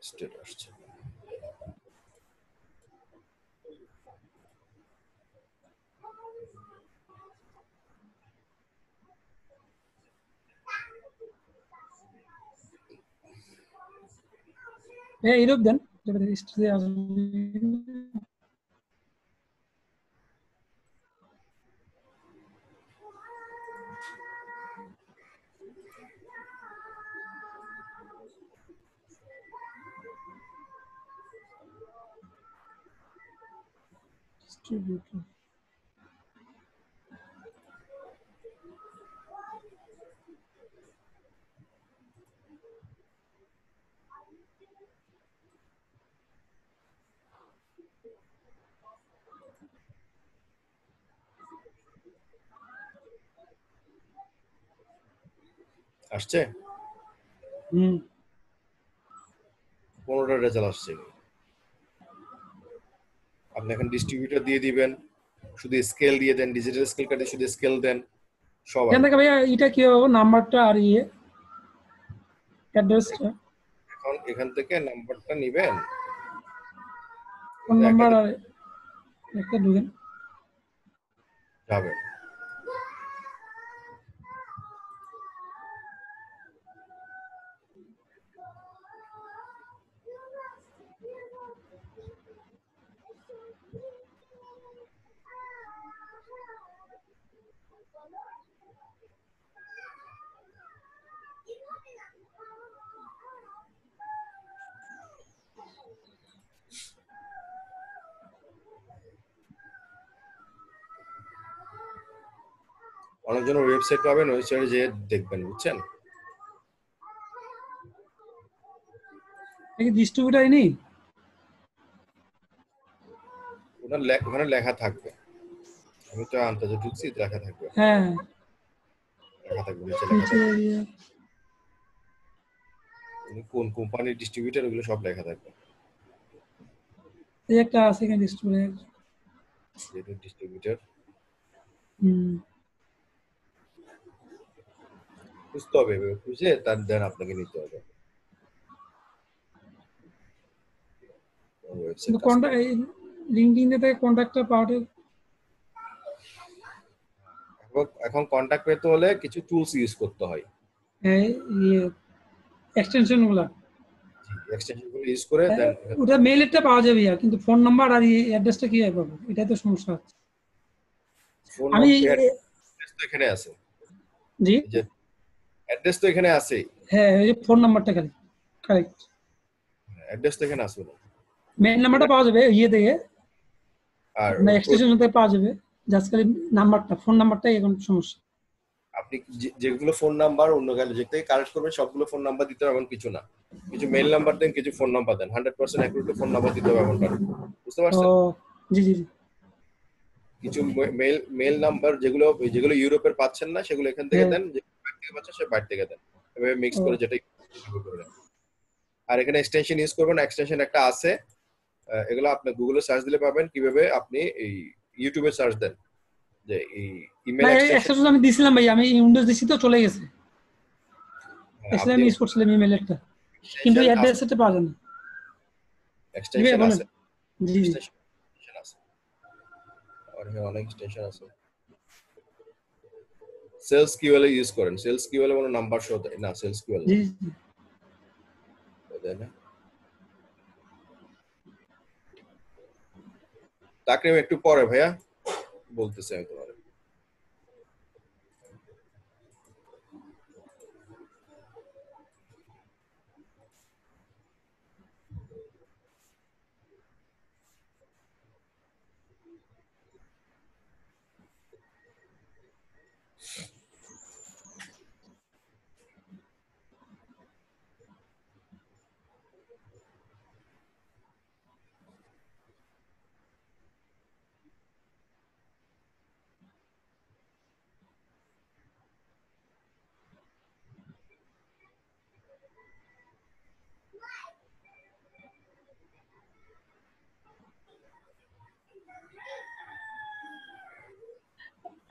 স্টেট আসছে। ইউরোপ দেন, স্টেটে আসবে। ডিস্ট্রিবিউটর আসছে? 15টা রেজাল্ট আসছে। আপনি এখন ডিস্ট্রিবিউটর দিয়ে দিবেন, শুধু স্কেল দিয়ে দেন, ডিজিটাল স্কেল কাটে শুধু স্কেল দেন, সব এখান থেকে ভাইয়া এটা কি হবে, নাম্বারটা আর অ্যাড্রেসটা, এখন এখান থেকে নাম্বারটা নেবেন, ফোন নাম্বার আর একটা ঢুকেন। যাবেন। অনেকজন ওয়েবসাইট পাবেন, ওয়েবসাইটে যেয়ে দেখবেন, বুঝছেন? ডিস্ট্রিবিউটারই নেই, ওখানে লেখা থাকবে। আমি তো আন্তাজে ঢুকছি, লেখা থাকবে। হ্যাঁ লেখা থাকবে, নিচে নিচে লেখা থাকবে কোন কোম্পানির ডিস্ট্রিবিউটর, ওগুলো সব লেখা থাকবে। এই একটা আছে এখানে ডিস্ট্রিবিউটর। যেহেতু ডিস্ট্রিবিউটর খুঁজতে হবে, খুঁজে তার দেন আপনাকে নিতে হবে। কিন্তু কন্টাক্ট লিংকডইনে থেকে কন্টাক্টটা পাওয়াটা, এখন কন্টাক্ট পেতে হলে কিছু টুলস ইউজ করতে হয়। এক্সটেনশন গুলা, এক্সটেনশন গুলো ইউজ করে দেন ওটা মেইলটা পাওয়া যাবে, কিন্তু ফোন নাম্বার আর অ্যাড্রেসটা কিভাবে পাবো, এটাই তো সমস্যা হচ্ছে। ফোন আমি অ্যাড্রেস তো এখানে আছে। জি যে অ্যাড্রেস তো এখানে আছে। হ্যাঁ, এই যে ফোন নাম্বারটা খালি কারেক্ট, অ্যাড্রেস তো এখানে আছে না। মেইল নাম্বারটা পাওয়া যাবে থেকে, আর না এক্সটেনশন থেকে পাওয়া যাবে, জাস্ট খালি নাম্বারটা, ফোন নাম্বারটাই এখন সমস্যা। আপনি যেগুলো ফোন নাম্বার অন্য গেলে যে থেকে কালেক্ট করবেন, সবগুলো ফোন নাম্বার দিতে হবে এমন কিছু না। কিছু মেইল নাম্বার দেন, কিছু ফোন নাম্বার দেন, 100% অ্যাকুরেট ফোন নাম্বার দিতে হবে এমন কারণ, বুঝতে পারছেন? জি জি জি। কিছু মেইল নাম্বার যেগুলো ইউরোপের পাচ্ছেন না, সেগুলো এখান থেকে দেন, যে বাইরে থেকে পাচ্ছেন সে বাইরে থেকে দেন, এভাবে মিক্স করে যেটাই করবেন। আর এখানে এক্সটেনশন ইউজ করবেন, এক্সটেনশন একটা আছে, এগুলো আপনি গুগলে সার্চ দিলে পাবেন। কিভাবে আপনি এই ইউটিউবে সার্চ দেন যে এই ইমেল এক্সটেনশন আমি দিছিলাম ভাই, আমি উইন্ডোজ দিছি তো চলে গেছে, এক্সটেনশন ইউজ করছিলাম ইমেলটা, কিন্তু অ্যাড্রেসটা পাওয়া যায় না। এক্সটেনশন আছে, জি জি extension আছে আর এখানে অনেক এক্সটেনশন আছে সেলস কিউএল ইউজ করেন সেলস কিউএল কোনো নাম্বার শো দেয় না সেলস কিউএল জি দেয় না তাকরিম একটু পরে ভাইয়া বলতেছি আমি তোমার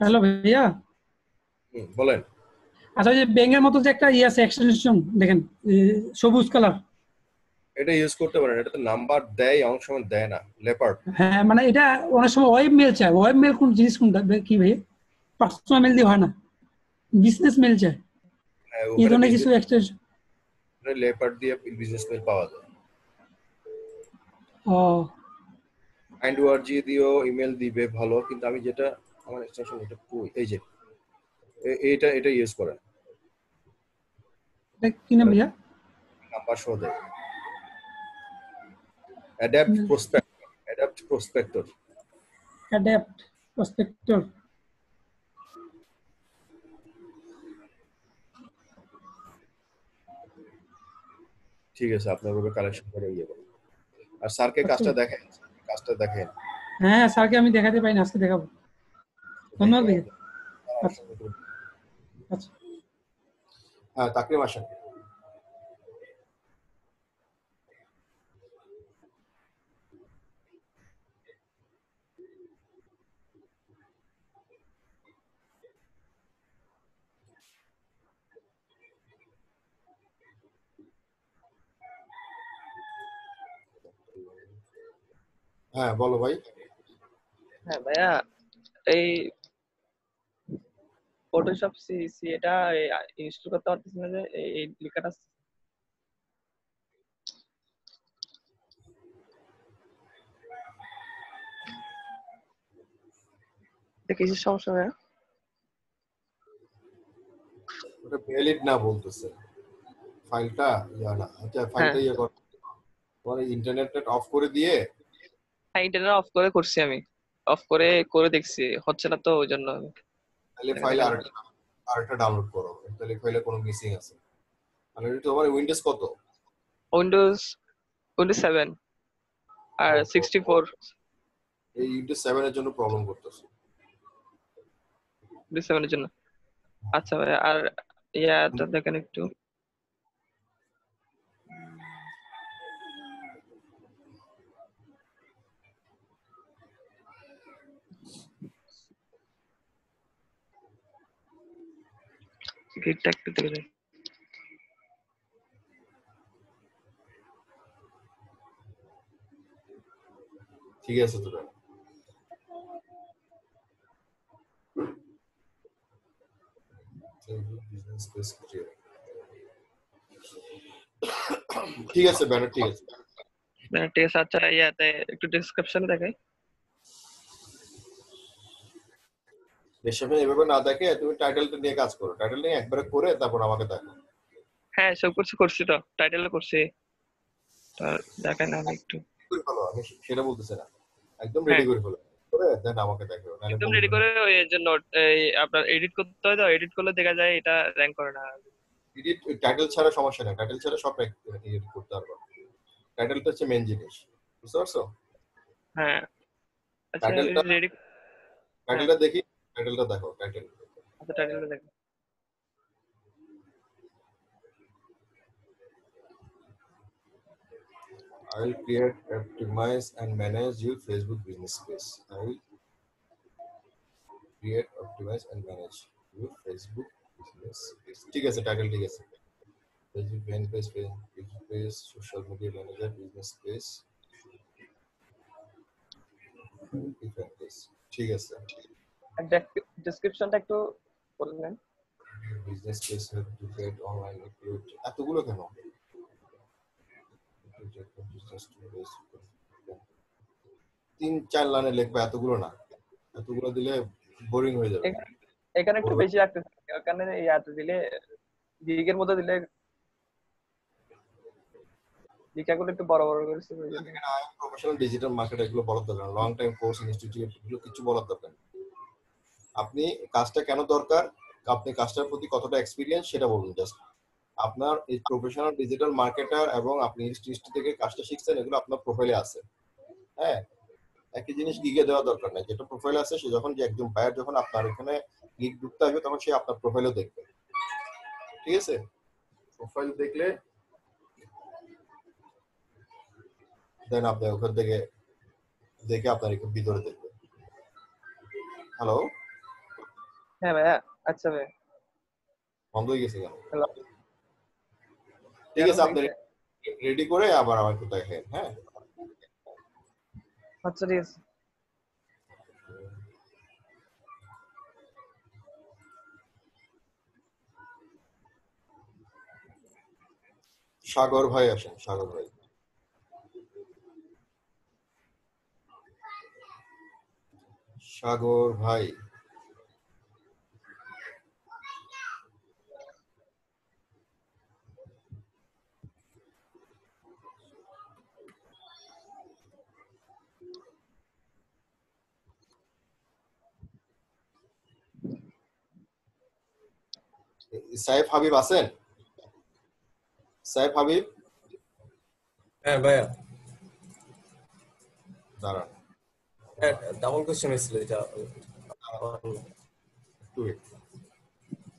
হ্যালো ভাইয়া বলেন আচ্ছা ওই যে ব্যাঙের মতো যে একটা ইয়ে আছে এক্সটেনশন দেখেন সবুজ কালার এটা ইউজ করতে পারেন এটা তো নাম্বার দেয় অনেক সময় দেয় না লেপার্ড হ্যাঁ মানে এটা অনেক সময় ওয়েব মেল চায় ওয়েব মেল কোন জিনিস কোনটা কি ভাই পার্সোনাল মেল দিয়ে হয় না বিজনেস মেল চায় এই ধরনের কিছু এক্সটেনশন লেপার্ড দিয়ে বিজনেস মেল পাওয়া যায় ও ফাইন্ড ওআরজি দিয়েও ইমেল দিবে ভালো কিন্তু আমি যেটা আমার এক্সটেনশন এটা এই যে এটা এটা ইউজ করেন এটা কি নাম ভাইয়া নাম্বার শো দেয় অ্যাডাপ্ট প্রসপেক্টর অ্যাডাপ্ট প্রসপেক্টর ঠিক আছে আপনার ওভাবে কালেকশন করে ইয়ে করুন আর স্যারকে কাজটা দেখেন হ্যাঁ স্যারকে আমি দেখাতে পাইনি আজকে দেখাবো ধন্যবাদ ভাইয়া আচ্ছা আচ্ছা হ্যাঁ তাকরিম আসেন হ্যাঁ বলো ভাই হ্যাঁ ভাইয়া এই ফটোশপ সিসি এটা ইনস্টল করতে পারতেছি না যে এই লেখাটা এটা কিসের সমস্যা ভাইয়া ওটা ভ্যালিড না বলতেছে ফাইলটা না আচ্ছা ফাইলটা ইয়ে কর তোমার ইন্টারনেটটা অফ করে দিয়ে হ্যাঁ ইন্টারনেট অফ করে করছি আমি অফ করে দেখছি হচ্ছে না তো ওই জন্য তাহলে ফাইল আরেকটা ডাউনলোড করো তাহলে ফাইলে কোনো মিসিং আছে মানে তোমার উইন্ডোজ কত উইন্ডোজ 7 আর 64 এই উইন্ডোজ 7 এর জন্য প্রবলেম করতেছে উইন্ডোজ 7 এর জন্য আচ্ছা ভাই আর ইয়াটা দেখেন একটু গেটটা একটু দেখে দেন ঠিক আছে তো ঠিক আছে ব্যানার ঠিক আছে ঠিক আছে আচ্ছা ইয়াতে একটু ডেসক্রিপশনে দেখাই ডেসক্রিপশন এভাবে না দেখে তুমি টাইটেলটা নিয়ে কাজ করো টাইটেল নিয়ে একবারে করে তারপর আমাকে দেখো হ্যাঁ সব করছি তো টাইটেলও করছি দেখেন আমি একটু করে ফেলো আমি সেটা বলতেছি না একদম রেডি করে ফেলো করে দেন আমাকে দেখো নাহলে একদম রেডি করে ওই জন্য এই আপনার এডিট করতে হয় তো এডিট করলে দেখা যায় এটা র‍্যাঙ্ক করে না এডিট টাইটেল ছাড়া সমস্যা নেই টাইটেল ছাড়া সব এডিট করতে পারবো টাইটেলটা হচ্ছে মেইন জিনিস বুঝতে পারছো হ্যাঁ আচ্ছা টাইটেলটা রেডি টাইটেলটা দেখি টাইটেলটা দেখো টাইটেল আচ্ছা টাইটেলটা দেখো I will create, optimize, and manage your Facebook business page. I will create, optimize, and manage your Facebook business page. ঠিক আছে টাইটেল ঠিক আছে Facebook fan page, Facebook page, social media manager, business page. ঠিক আছে। ডেসক্রিপশনটা একটু বলবেন। Business case to get online এতগুলো কেন? 3-4 লাইনে লিখবে, এতগুলো না, এতগুলো দিলে বোরিং হয়ে যাবে। এখানে একটু বেশি রাখতেছি, ওখানে ইয়াতে দিলে গিগের মধ্যে দিলে লিখাগুলো একটু বড় বড় করেছি। প্রফেশনাল ডিজিটাল মার্কেট এগুলো বলার দরকার, লং টাইম কোর্স ইনস্টিটিউট এগুলো কিছু বলার দরকার। আপনি কাজটা কেন দরকার, আপনি কাজটার প্রতি কতটা এক্সপিরিয়েন্স সেটা বলুন জাস্ট। আপনার এই প্রফেশনাল ডিজিটাল মার্কেটার এবং আপনি ইনস্টিটিউট থেকে কাজটা শিখছেন, এগুলো আপনার প্রোফাইলে আছে। হ্যাঁ, একই জিনিস গিগে দেওয়া দরকার নাই, যেটা প্রোফাইলে আছে সে যখন যে একজন বায়ার যখন আপনার এখানে গিগ ঢুকতে আসবে তখন সে আপনার প্রোফাইলও দেখবে। ঠিক আছে, প্রোফাইল দেখলে দেন আপনি ওখান থেকে দেখে আপনার একটু ভিতরে দেখবে। হ্যালো, হ্যাঁ ভাইয়া। আচ্ছা ভাই, বন্ধ হয়ে গেছে কেন? হ্যালো। ঠিক আছে, আপনি রেডি করে আবার আমার একটু দেখেন। হ্যাঁ, আচ্ছা ঠিক আছে। সাগর ভাই আসেন, সাগর ভাই। সাগর ভাই, সাইফ হাবিব আছেন? সাইফ হাবিব, হ্যাঁ ভাইয়া, দাঁড়ান ডাবল কোশ্চেন ছিল এটা।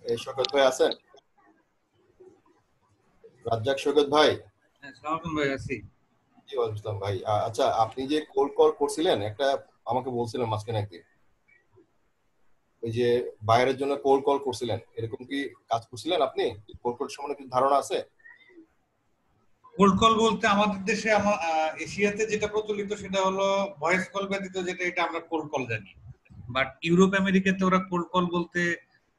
এই শওকত ভাই আছেন? রাজ্জাক শওকত ভাই। আসসালামু ভাই, আছি। জি ওয়ালাইকুম আসসালাম ভাই। আচ্ছা, আপনি যে কোল্ড কল করছিলেন একটা, আমাকে বলছিলেন মাঝখানে একদিন, ওই যে বাইরের জন্য কোল্ড কল করছিলেন, এরকম কি কাজ করছিলেন আপনি? কোল্ড কল সম্বন্ধে কিছু ধারণা আছে? কোল্ড কল বলতে আমাদের দেশে এশিয়াতে যেটা প্রচলিত সেটা হলো ভয়েস কল ব্যতীত যেটা, এটা আমরা কোল্ড কল জানি। বাট ইউরোপ আমেরিকাতে ওরা কোল্ড কল বলতে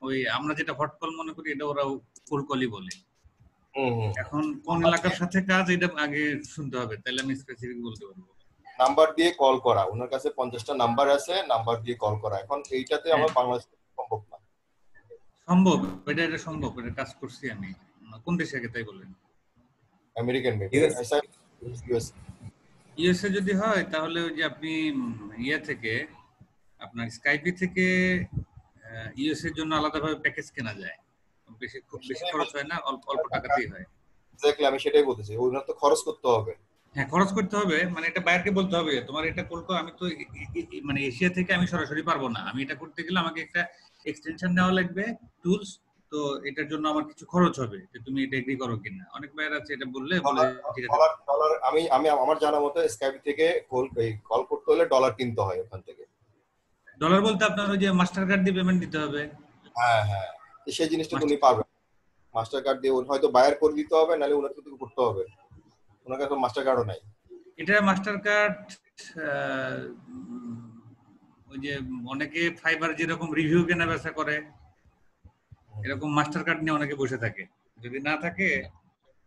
ওই আমরা যেটা হট কল মনে করি এটা ওরা কোল্ড কলই বলে। এখন কোন এলাকার সাথে কাজ এটা আগে শুনতে হবে, তাহলে আমি স্পেসিফিক বলতে পারবো। নাম্বার দিয়ে কল করা, ওনার কাছে 50টা নাম্বার আছে, নাম্বার দিয়ে কল করা। এখন এইটাতে আমার বাংলাদেশে সম্ভব না। সম্ভব, এটা সম্ভব, এটা কাজ করছি আমি। কোন দেশে আগে তাই বলেন? আমেরিকান ইউএসএ যদি হয় তাহলে ওই যে আপনি ইয়ে থেকে আপনার স্কাইপি থেকে ইউএসএ এর জন্য আলাদাভাবে প্যাকেজ কেনা যায়, খুব বেশি খরচ হয় না, অল্প অল্প টাকাতেই হয়। এক্স্যাক্টলি, আমি সেটাই বলতেছি, ওনার তো খরচ করতে হবে। হ্যাঁ, খরচ করতে হবে, মানে এটা বাইরকে বলতে হবে তোমার এটা করতে, আমি তো মানে এশিয়া থেকে আমি সরাসরি পারবো না, আমি এটা করতে গেলে আমাকে একটা এক্সটেনশন নেওয়া লাগবে, টুলস, তো এটার জন্য আমার কিছু খরচ হবে, যে তুমি এটা এগ্রি করো কিনা। অনেক বাইর আছে এটা বললে বলে ঠিক আছে। ডলার, আমি আমার জানা মতে স্কাইপ থেকে কল করতে হলে ডলার কিনতে হয় ওখান থেকে। ডলার বলতে আপনার ওই যে মাস্টার কার্ড দিয়ে পেমেন্ট দিতে হবে। হ্যাঁ হ্যাঁ, সেই জিনিসটা উনি পারবেন, মাস্টার কার্ড দিয়ে হয়তো বায়ার করে দিতে হবে, নাহলে ওনাকে তো করতে হবে, ওনার কাছে মাস্টার কার্ডও নাই। এটা মাস্টার কার্ড ওই যে অনেকে ফাইবার যেরকম রিভিউ কেনা বেচা করে এরকম মাস্টার কার্ড নিয়ে অনেকে বসে থাকে, যদি না থাকে।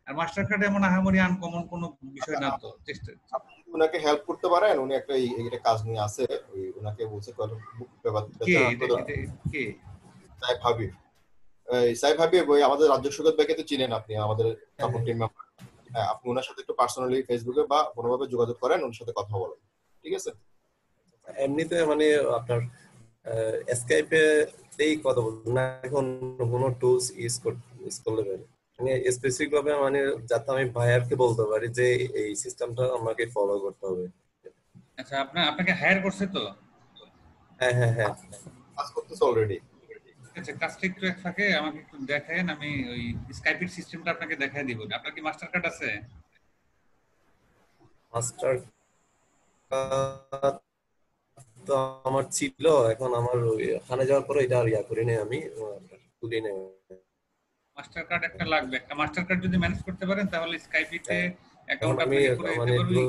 আর মাস্টার কার্ড এমন আহামরি আনকমন কোনো বিষয় না, তো চেষ্টা আপনি ওনাকে হেল্প করতে পারেন, উনি একটা এইটা কাজ নিয়ে আছে, ওই ওনাকে বলছে কে সাইফ হাবিব। এই সাইফ হাবিব ওই আমাদের রাজ্য শওকত ভাইকে তো চিনেন আপনি, আমাদের সাপোর্ট টিম মেম্বার। হ্যাঁ, আপনি ওনার সাথে একটু পার্সোনালি ফেসবুকে বা কোনোভাবে যোগাযোগ করেন, ওনার সাথে কথা বলেন, ঠিক আছে? এমনিতে মানে আপনার স্কাইপে এই কথা বলুন না, এখন কোনো টুলস ইউজ করলে পারে মানে স্পেসিফিক ভাবে, মানে যাতে আমি ভাইয়ারকে বলতে পারি যে এই সিস্টেমটা আমাকে ফলো করতে হবে। আচ্ছা, আপনাকে হায়ার করছে তো? হ্যাঁ হ্যাঁ হ্যাঁ, কাজ করতেছে অলরেডি। আচ্ছা, কাজটা একটু এক ফাঁকে আমাকে একটু দেখান, আমি ওই স্কাইপের সিস্টেমটা আপনাকে দেখাই দিব। আপনার কি মাস্টার কার্ড আছে? মাস্টার তো আমার ছিল, এখন আমার ওখানে যাওয়ার পরে এটা আর ইয়া করি নাই, আমি তুলি নাই। মাস্টার কার্ড একটা লাগবে, একটা মাস্টার কার্ড যদি ম্যানেজ করতে পারেন তাহলে স্কাইপিতে অ্যাকাউন্ট আমি আপনি করে দিতে মানে পারবেন,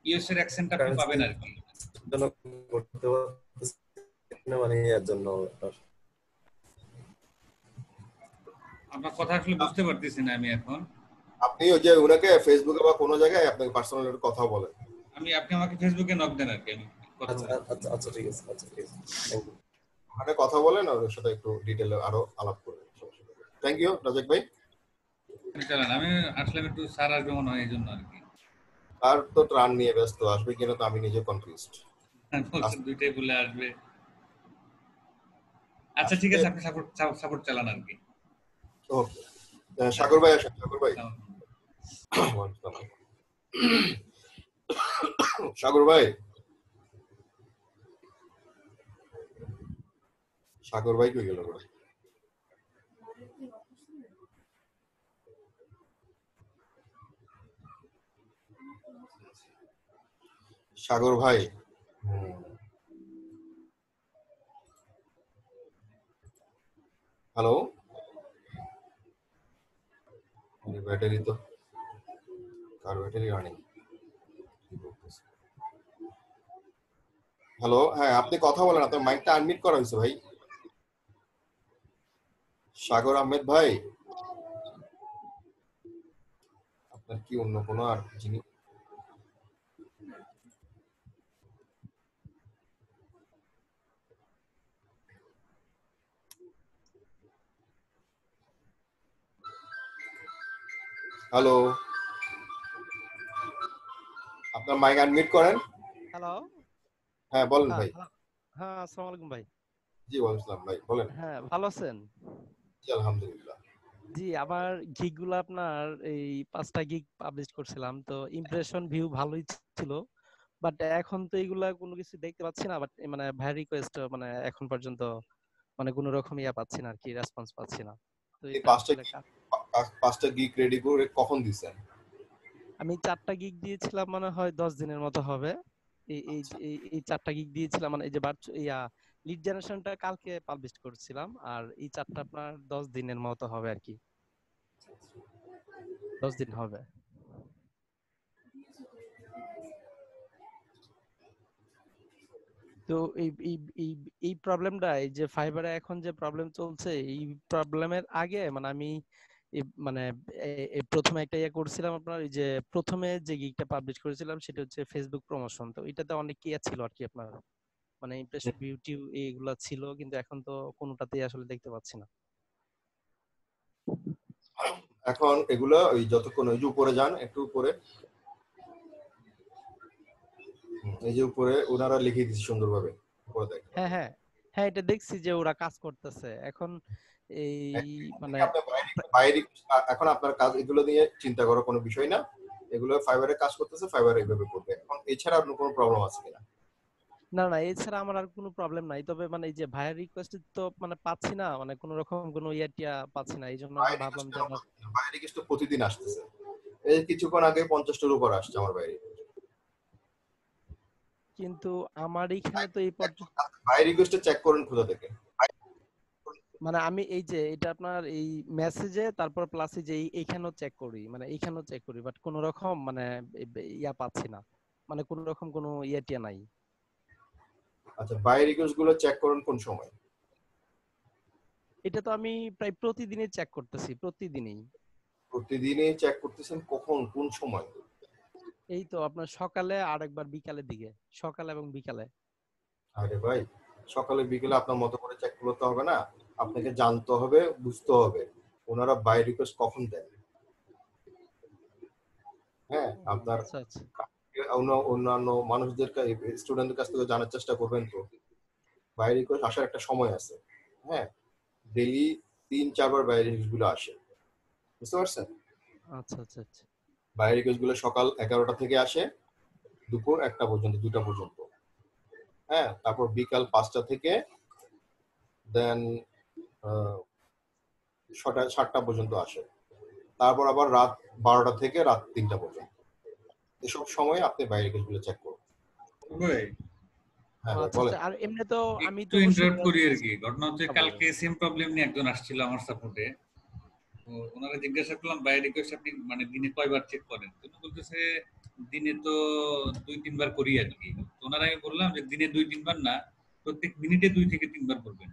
ইউএস এর অ্যাকসেন্ট আপনি পাবেন আর কি। জন্য করতে পারতেছি না, মানে এর জন্য আপনার কথা আসলে বুঝতে পারতেছি না আমি এখন। আপনি ওই যে উনাকে ফেসবুকে বা কোনো জায়গায় আপনাকে পার্সোনালি কথা বলেন। আপনি আমাকে ফেসবুকে নক দেন আর কি, আমি কথা আচ্ছা বলবো। আচ্ছা আচ্ছা ঠিক আছে, আচ্ছা ঠিক আছে, থ্যাংক ইউ। ওখানে কথা বলেন আর ওর সাথে একটু ডিটেইলে আরো আলাপ করবেন। থ্যাংক ইউ রাজাক ভাই। চলেন, আমি আসলে একটু স্যার আসবে মনে হয় এই জন্য আর কি। আর তো ট্রান নিয়ে ব্যস্ত, আসবে কিনা তো আমি নিজে কনফিউজড। দুইটাই বলে আসবে। আচ্ছা ঠিক আছে, আপনি সাপোর্ট চালান আর কি। ওকে, সাগর ভাই আসেন। সাগর ভাই, সাগর ভাই, সাগর ভাই কই গেল? সাগর ভাই, হ্যালো, ব্যাটারি তো কার ব্যাটারি রানিং? হ্যালো, হ্যাঁ আপনি কথা বলেন, আপনার মাইকটা আনমিউট করা হয়েছে ভাই। সাগর আহমেদ ভাই, আপনার কি অন্য কোনো আর জিনিস? হ্যালো, আপনার মাইক আনমিউট করেন। হ্যালো, হ্যাঁ বলেন ভাই। হ্যাঁ আসসালামু আলাইকুম ভাই। জি ওয়ালাইকুম ভাই, বলেন। হ্যাঁ ভালো আছেন? জি আলহামদুলিল্লাহ। জি, আমার গিগ গুলো আপনার এই 5টা গিগ পাবলিশ করছিলাম, তো ইমপ্রেশন ভিউ ভালোই ছিল, বাট এখন তো এইগুলা কোনো কিছু দেখতে পাচ্ছি না। বাট মানে ভাই রিকোয়েস্ট মানে এখন পর্যন্ত মানে কোনো রকম ইয়া পাচ্ছি না আর কি, রেসপন্স পাচ্ছি না। তো এই এটা আসলে পাঁচটা গিগ রেডি করে কখন দিছেন? আমি 4টা গিগ দিয়েছিলাম, মানে হয় 10 দিনের মতো হবে। এই এই এই 4টা গিগ দিয়েছিলাম, মানে এই যে ইয়া লিড জেনারেশনটা কালকে পাবলিশ করছিলাম, আর এই 4টা আপনার 10 দিনের মতো হবে আর কি, 10 দিন হবে। তো এই এই এই এই প্রবলেমটা, এই যে ফাইবারে এখন যে প্রবলেম চলছে, এই প্রবলেমের আগে মানে আমি মানে প্রথমে একটা ইয়ে করছিলাম আপনার, এই যে প্রথমে যে গিগটা পাবলিশ করেছিলাম সেটা হচ্ছে ফেসবুক প্রমোশন। তো এটাতে অনেক ইয়ে ছিল আর কি, আপনার মানে ইমপ্রেশন বিউটি এইগুলা ছিল, কিন্তু এখন তো কোনোটাতেই আসলে দেখতে পাচ্ছি না। এখন এগুলো ওই যতক্ষণ ওই যে উপরে যান, একটু উপরে, এই যে উপরে ওনারা লিখে দিচ্ছে সুন্দরভাবে, উপরে দেখেন। হ্যাঁ হ্যাঁ হ্যাঁ, এটা দেখছি যে ওরা কাজ করতেছে এখন। এই মানে বাইরে এখন আপনার কাজ এগুলো নিয়ে চিন্তা করার কোনো বিষয় না, এগুলো ফাইবারে কাজ করতেছে, ফাইবারে এইভাবে করবে। এখন এছাড়া আপনার কোনো প্রবলেম আছে কিনা? না না, এছাড়া আমার আর কোনো প্রবলেম নাই, তবে মানে এই যে ভাইয়ের রিকোয়েস্ট তো মানে পাচ্ছি না, মানে কোনো রকম কোনো ইয়াটিয়া পাচ্ছি না, এই জন্য আমি ভাবলাম যে ভাইয়ের রিকোয়েস্ট প্রতিদিন আসতেছে। এই কিছুক্ষণ আগে 50টার উপর আসছে আমার বাইরে। কিন্তু আমার এইখানে তো এই পর্যন্ত ভাইয়ের রিকোয়েস্টে চেক করেন কোথা থেকে? মানে আমি এই যে এটা আপনার এই মেসেজে তারপর প্লাস এই যে এইখানেও চেক করি, মানে এইখানেও চেক করি, বাট কোনো রকম মানে ইয়া পাচ্ছি না, মানে কোনো রকম কোনো ইয়াটিয়া নাই। আচ্ছা, ভাইয়ের রিকোয়েস্ট গুলো চেক করেন কোন সময়? এটা তো আমি প্রায় প্রতিদিনই চেক করতেছি, প্রতিদিনই। প্রতিদিনই চেক করতেছেন? কখন, কোন সময়? এই তো আপনার সকালে আর একবার বিকালের দিকে, সকালে এবং বিকালে। আরে ভাই, সকালে বিকেলে আপনার মতো করে চেক করতে হবে না, আপনাকে জানতে হবে, বুঝতে হবে ওনারা বাই রিকোয়েস্ট কখন দেন। হ্যাঁ, আপনার অন্যান্য মানুষদের স্টুডেন্টদের কাছ থেকে জানার চেষ্টা করবেন তো বাই রিকোয়েস্ট আসার একটা সময় আছে। হ্যাঁ, ডেইলি 3-4 বার বাই রিকোয়েস্ট গুলো আসে, বুঝতে পারছেন? আচ্ছা আচ্ছা আচ্ছা। বাই রিকোয়েস্ট গুলো সকাল 11টা থেকে আসে, দুপুর 1টা পর্যন্ত, 2টা পর্যন্ত। হ্যাঁ, তারপর বিকাল 5টা থেকে দেন 7টা পর্যন্ত আসে, তারপর আবার রাত 12টা থেকে রাত 3টা পর্যন্ত। এসব সময় আপনি বাইরে কেসগুলো চেক করুন। হ্যাঁ বলেন। আর এমনি তো আমি তো ইন্টারাপ্ট করি আর কি, ঘটনা হচ্ছে কালকে সেম প্রবলেম নিয়ে একজন আসছিল আমার সাপোর্টে। ওনারা জিজ্ঞাসা করলাম বাই রিকোয়েস্ট আপনি মানে দিনে কয়বার চেক করেন, তো উনি বলতেছে দিনে তো 2-3 বার করি আর কি। তো ওনারা আমি বললাম যে দিনে 2-3 বার না, প্রত্যেক মিনিটে 2 থেকে 3 বার করবেন।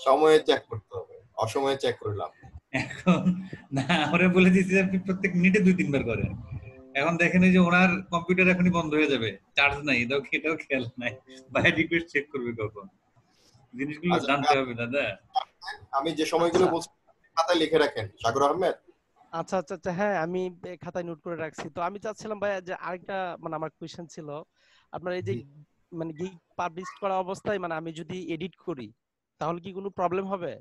সময়ে চেক করতে হবে, অসময়ে চেক করে লাভ নেই। এখন না ওরা বলে দিয়েছে যে আপনি প্রত্যেক মিনিটে 2-3 বার করেন। এখন দেখেন এই যে ওনার কম্পিউটার এখনই বন্ধ হয়ে যাবে, চার্জ নাই, এটাও খেয়াল নাই, বাই রিকোয়েস্ট চেক করবে কখন। জিনিসগুলো আচ্ছা, জানতে হবে দাদা। আমি যে সময়গুলো আচ্ছা বলছি খাতায় লিখে রাখেন সাগর আহমেদ। আচ্ছা আচ্ছা আচ্ছা, হ্যাঁ আমি খাতায় নোট করে রাখছি। তো আমি চাচ্ছিলাম ভাইয়া যে আরেকটা মানে আমার কোয়েশ্চেন ছিল, আপনার এই যে জি। মানে গিগ পাবলিশ করা অবস্থায় মানে আমি যদি এডিট করি তাহলে কি কোনো প্রবলেম হবে?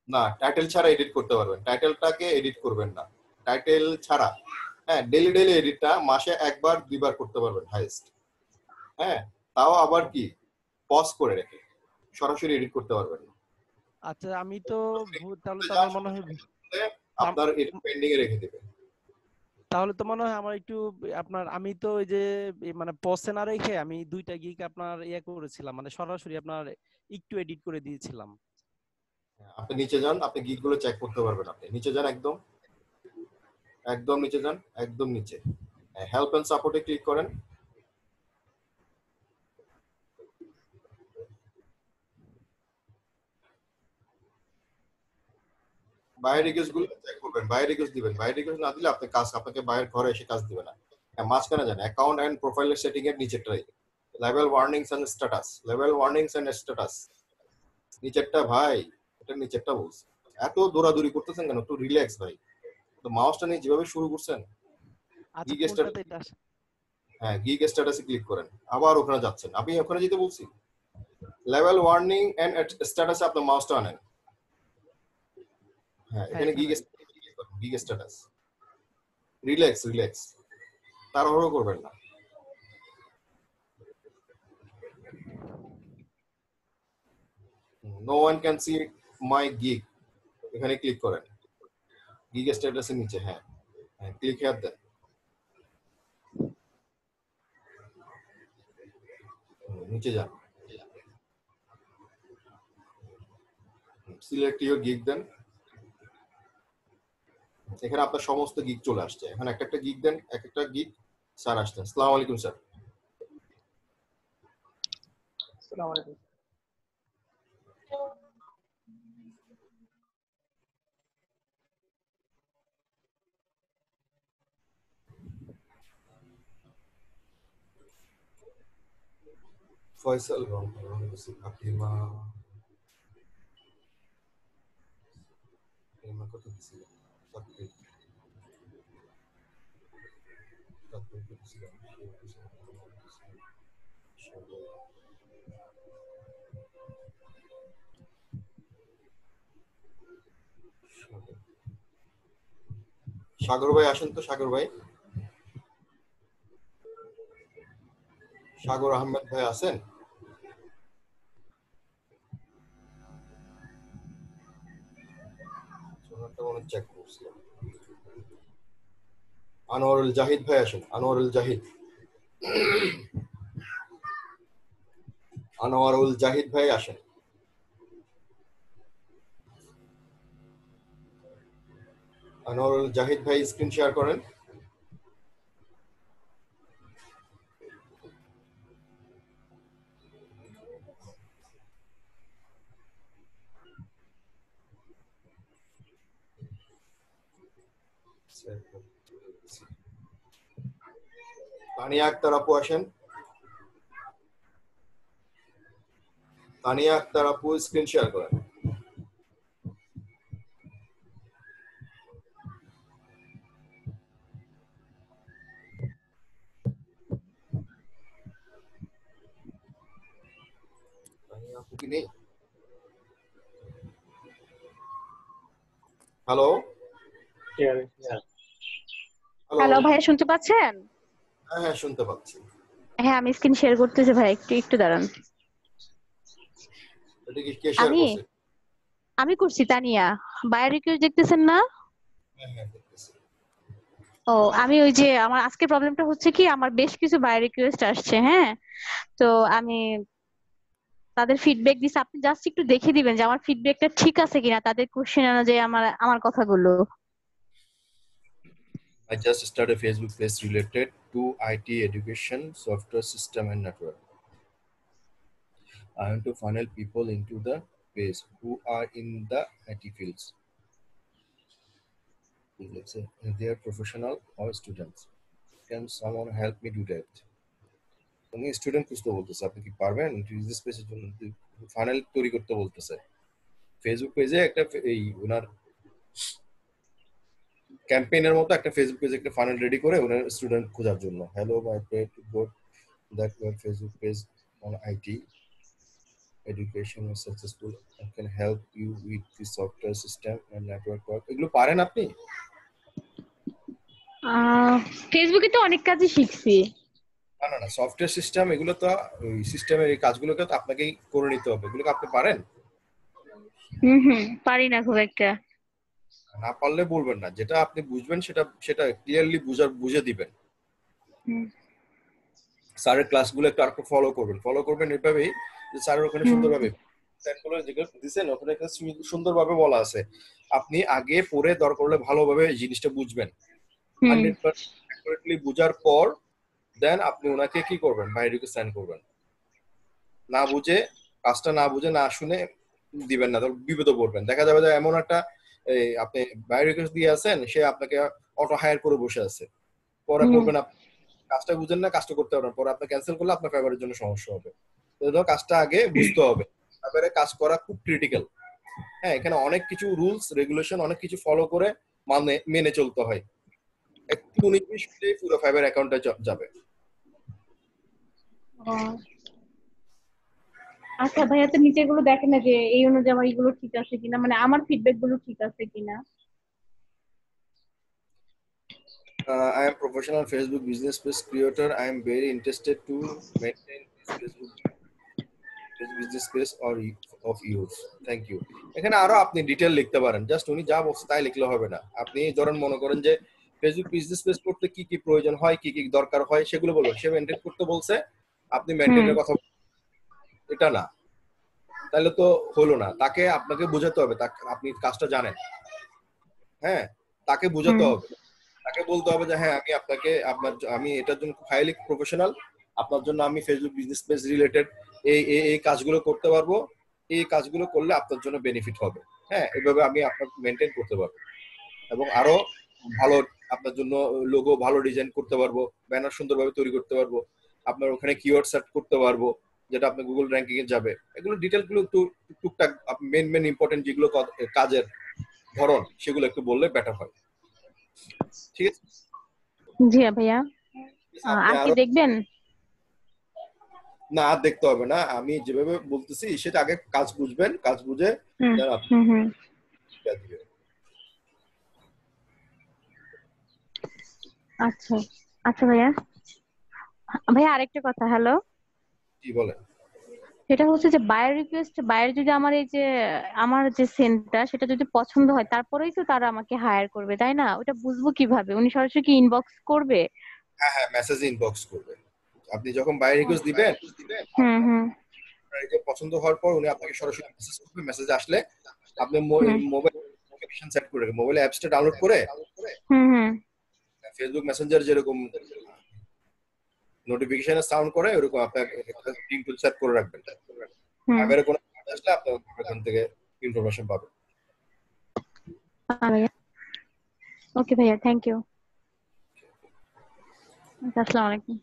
না, টাইটেল ছাড়া এডিট করতে পারবেন, টাইটেলটাকে এডিট করবেন না, টাইটেল ছাড়া। হ্যাঁ, ডেইলি ডেইলি এডিটটা মাসে 1-2 বার করতে পারবেন হাইয়েস্ট। হ্যাঁ, তাও আবার কি পজ করে রেখে, সরাসরি এডিট করতে পারবেন না। আচ্ছা আমি তো তাহলে তো যা আমার মনে হয় আম- আপনার এটা পেন্ডিং এ রেখে দিবেন। তাহলে তো মনে হয় আমার একটু আপনার আমি তো ওই যে মানে পসে না রেখে আমি 2টা গিগ আপনার ইয়ে করেছিলাম, মানে সরাসরি আপনার একটু এডিট করে দিয়েছিলাম। আপনি নিচে যান, আপনি গিগ গুলো চেক করতে পারবেন। আপনি নিচে যান, একদম একদম নিচে যান, একদম নিচে হেল্প এন্ড সাপোর্টে ক্লিক করেন। বাইরের রিকোয়েস্ট গুলো চেক করবেন, বাইরের রিকোয়েস্ট দিবেন। বাইরের রিকোয়েস্ট না দিলে আপনি কাজ, আপনাকে বাইরের ঘরে এসে কাজ দিবে না। মাঝখানে যান, অ্যাকাউন্ট এন্ড প্রোফাইলের সেটিং এর নিচেরটাই level warnings and status, level warnings and status নিচেরটা ভাই, এটা নিচেরটা বলছি। এত দৌড়াদৌড়ি করতেছেন কেন? একটু রিল্যাক্স ভাই। তো মাউসটা নিয়ে যেভাবে শুরু করছেন, আচ্ছা গিগ স্ট্যাটাস, কোনটাতে এটা হ্যাঁ গিগ স্ট্যাটাসে ক্লিক করেন, আবার ওখানে যাচ্ছেন। আমি ওখানে যেতে বলছি লেভেল ওয়ার্নিং এন্ড স্ট্যাটাসে আপনার মাউসটা আনেন। হ্যাঁ, হ্যাঁ এখানে এখানে গিগ স্ট্যাটাস। রিল্যাক্স রিল্যাক্স, তাড়াহুড়ো করবেন না। No one can see my gig, এখানে ক্লিক করেন, গিগ স্ট্যাটাসের নিচে। হ্যাঁ হ্যাঁ, ক্লিক হেয়ার দেন। নিচে যান, সিলেক্ট ইউর গিগ দেন। এখানে আপনার সমস্ত গিগ চলে আসছে। এখন একটা একটা গিগ দেন, এক একটা গিগ। স্যার আসছেন, আসসালামু আলাইকুম স্যার। আসসালামু আলাইকুম। ফয়সাল আপনিমা কত দিছিলেন? সাগর ভাই আসেন তো, সাগর ভাই, সাগর আহমেদ ভাই আছেন? চেক করছিলাম। আনোয়ারুল জাহিদ ভাই আসেন, আনোয়ারুল জাহিদ, আনোয়ারুল জাহিদ ভাই আসেন। আনোয়ারুল জাহিদ ভাই স্ক্রিন শেয়ার করেন। তানিয়া আক্তার আপু আসেন, তানিয়া আক্তার আপু স্ক্রিন শেয়ার করেন। তানিয়া আপু কি নেই? হ্যালো হ্যালো ভাইয়া, শুনতে পাচ্ছেন? হ্যাঁ হ্যাঁ, শুনতে পাচ্ছি। হ্যাঁ আমি স্ক্রিন শেয়ার করতেছি ভাই, একটু একটু দাঁড়ান। এটা কি কে শেয়ার আমি করছে? আমি করছি তানিয়া। বায়োর রিকোয়েস্ট দেখতেছেন না? হ্যাঁ হ্যাঁ, দেখতেছি। ও আমি ওই যে আমার আজকে প্রবলেমটা হচ্ছে কি, আমার বেশ কিছু বায়োর রিকোয়েস্ট আসছে। হ্যাঁ, তো আমি তাদের ফিডব্যাক দিছে, আপনি জাস্ট একটু দেখে দিবেন যে আমার ফিডব্যাকটা ঠিক আছে কিনা, তাদের কোশ্চেন অনুযায়ী আমার আমার কথাগুলো। I just started a Facebook page related to IT education, software system and network. I want to funnel people into the page who are in the IT fields. Let's say they are professional or students. Can someone help me do that? উনি student খুঁজতে বলতেছে, আপনি কি পারবেন business পেজের জন্য funnel তৈরি করতে বলতেছে। ফেসবুক পেজে একটা এই ওনার ক্যাম্পেইনের মতো একটা ফেসবুক পেজে একটা ফানেল রেডি করে ওনার স্টুডেন্ট খোঁজার জন্য। Hello my pray to go that war Facebook page on IT education is successful and can help you with the software system and network work. এগুলো পারেন আপনি? ফেসবুকে তো অনেক কাজই শিখছি। না না না, সফটওয়্যার সিস্টেম এগুলো তো ওই সিস্টেমের এই কাজগুলোকে তো আপনাকেই করে নিতে হবে। এগুলো কি আপনি পারেন? পারি না খুব একটা। না পারলে বলবেন না, যেটা আপনি বুঝবেন সেটা সেটা ক্লিয়ারলি বুঝে দিবেন। স্যারের ক্লাসগুলো একটু আর ফলো করবেন এভাবেই যে স্যারের ওখানে সুন্দরভাবে স্যারগুলো যেগুলো দিয়েছেন ওখানে একটা সুন্দরভাবে বলা আছে। আপনি আগে পড়ে দরকার হলে ভালোভাবে জিনিসটা বুঝবেন, 100% অ্যাকুরেটলি বুঝার পর দেন আপনি ওনাকে কি করবেন, বাইরেকে সেন্ড করবেন। না বুঝে কাজটা না বুঝে না শুনে দিবেন না, বিপদে পড়বেন। দেখা যাবে যে এমন একটা আপনি বাইরে রিকোয়েস্ট দিয়ে আছেন, সে আপনাকে অটো হায়ার করে বসে আছে, পরে করবেন কাজটা বুঝেন না, কাজটা করতে পারবেন, পরে আপনি ক্যান্সেল করলে আপনার ফেভারের জন্য সমস্যা হবে। তো কাজটা আগে বুঝতে হবে, তারপরে কাজ করা খুব ক্রিটিক্যাল। হ্যাঁ, এখানে অনেক কিছু রুলস রেগুলেশন অনেক কিছু ফলো করে মেনে চলতে হয়। একটু 19-20 মিনিটে পুরো ফাইবার অ্যাকাউন্টে যাবে। আচ্ছা ভাইয়া, তো নিচে গুলো দেখেন না যে এই অনুযায়ী আমার এগুলো ঠিক আছে কিনা, মানে আমার ফিডব্যাক গুলো ঠিক আছে কিনা। I am professional Facebook business page creator. I am very interested to maintain this Facebook business page of yours. Thank you. এখানে আরো আপনি ডিটেইল লিখতে পারেন, জাস্ট উনি যা বলছে তাই লিখলে হবে না। আপনি ধরেন মনে করেন যে ফেসবুক বিজনেস পেজ করতে কি কি প্রয়োজন হয়, কি কি দরকার হয় সেগুলো বলবেন। সে মেইনটেইন করতে বলছে, আপনি মেইনটেইনের কথা এটা না, তাহলে তো হলো না। তাকে আপনাকে বোঝাতে হবে, আপনি কাজটা জানেন। হ্যাঁ, তাকে বোঝাতে হবে, তাকে বলতে হবে যে হ্যাঁ আমি এটার জন্য হাইলি প্রফেশনাল, আপনার জন্য আমি ফেসবুক বিজনেস পেজ রিলেটেড এই কাজগুলো করতে পারবো, এই কাজগুলো করলে আপনার জন্য বেনিফিট হবে। হ্যাঁ, এভাবে আমি আপনাকে মেনটেন করতে পারবো এবং আরো ভালো আপনার জন্য লোগো ভালো ডিজাইন করতে পারবো, ব্যানার সুন্দরভাবে তৈরি করতে পারবো, আপনার ওখানে কিওয়ার্ড সেট করতে পারবো যেটা আপনার গুগল র্যাঙ্কিং এ যাবে। এগুলো ডিটেইল গুলো একটু টুকটাক মেন ইম্পর্টেন্ট যেগুলো কাজের ধরন সেগুলো একটু বললে বেটার হয়। ঠিক আছে? জি ভাইয়া, আর কি দেখবেন? না, আর দেখতে হবে না, আমি যেভাবে বলতেছি সেটা আগে কাজ বুঝবেন, কাজ বুঝে আচ্ছা আচ্ছা ভাইয়া। ভাইয়া আরেকটা কথা, হ্যালো। কি বলেন? সেটা হচ্ছে যে বায়ার রিকোয়েস্ট, বায়ার যদি আমার এই যে আমার যে সেন্টটা সেটা যদি পছন্দ হয় তারপরেই তো তারা আমাকে হায়ার করবে, তাই না? ওটা বুঝবো কিভাবে? উনি সরাসরি কি ইনবক্স করবে? হ্যাঁ হ্যাঁ, মেসেজ ইনবক্স করবে। আপনি যখন বায়ার রিকোয়েস্ট দিবেন, এটা পছন্দ হওয়ার পর উনি আপনাকে সরাসরি মেসেজ করবে। মেসেজ আসলে আপনি মোবাইল নোটিফিকেশন সেট করে মোবাইল অ্যাপসটা ডাউনলোড করে ফেসবুক মেসেঞ্জার যেরকম নোটিফিকেশনে সাউন্ড করে ওরকম আপনার একটা রিংটোন সেট করে রাখবেন। এবারে কোনো কাজ আসলে আপনি ওখান থেকে ইনফরমেশন পাবেন। ওকে ভাইয়া, থ্যাংক ইউ। আসসালামু আলাইকুম।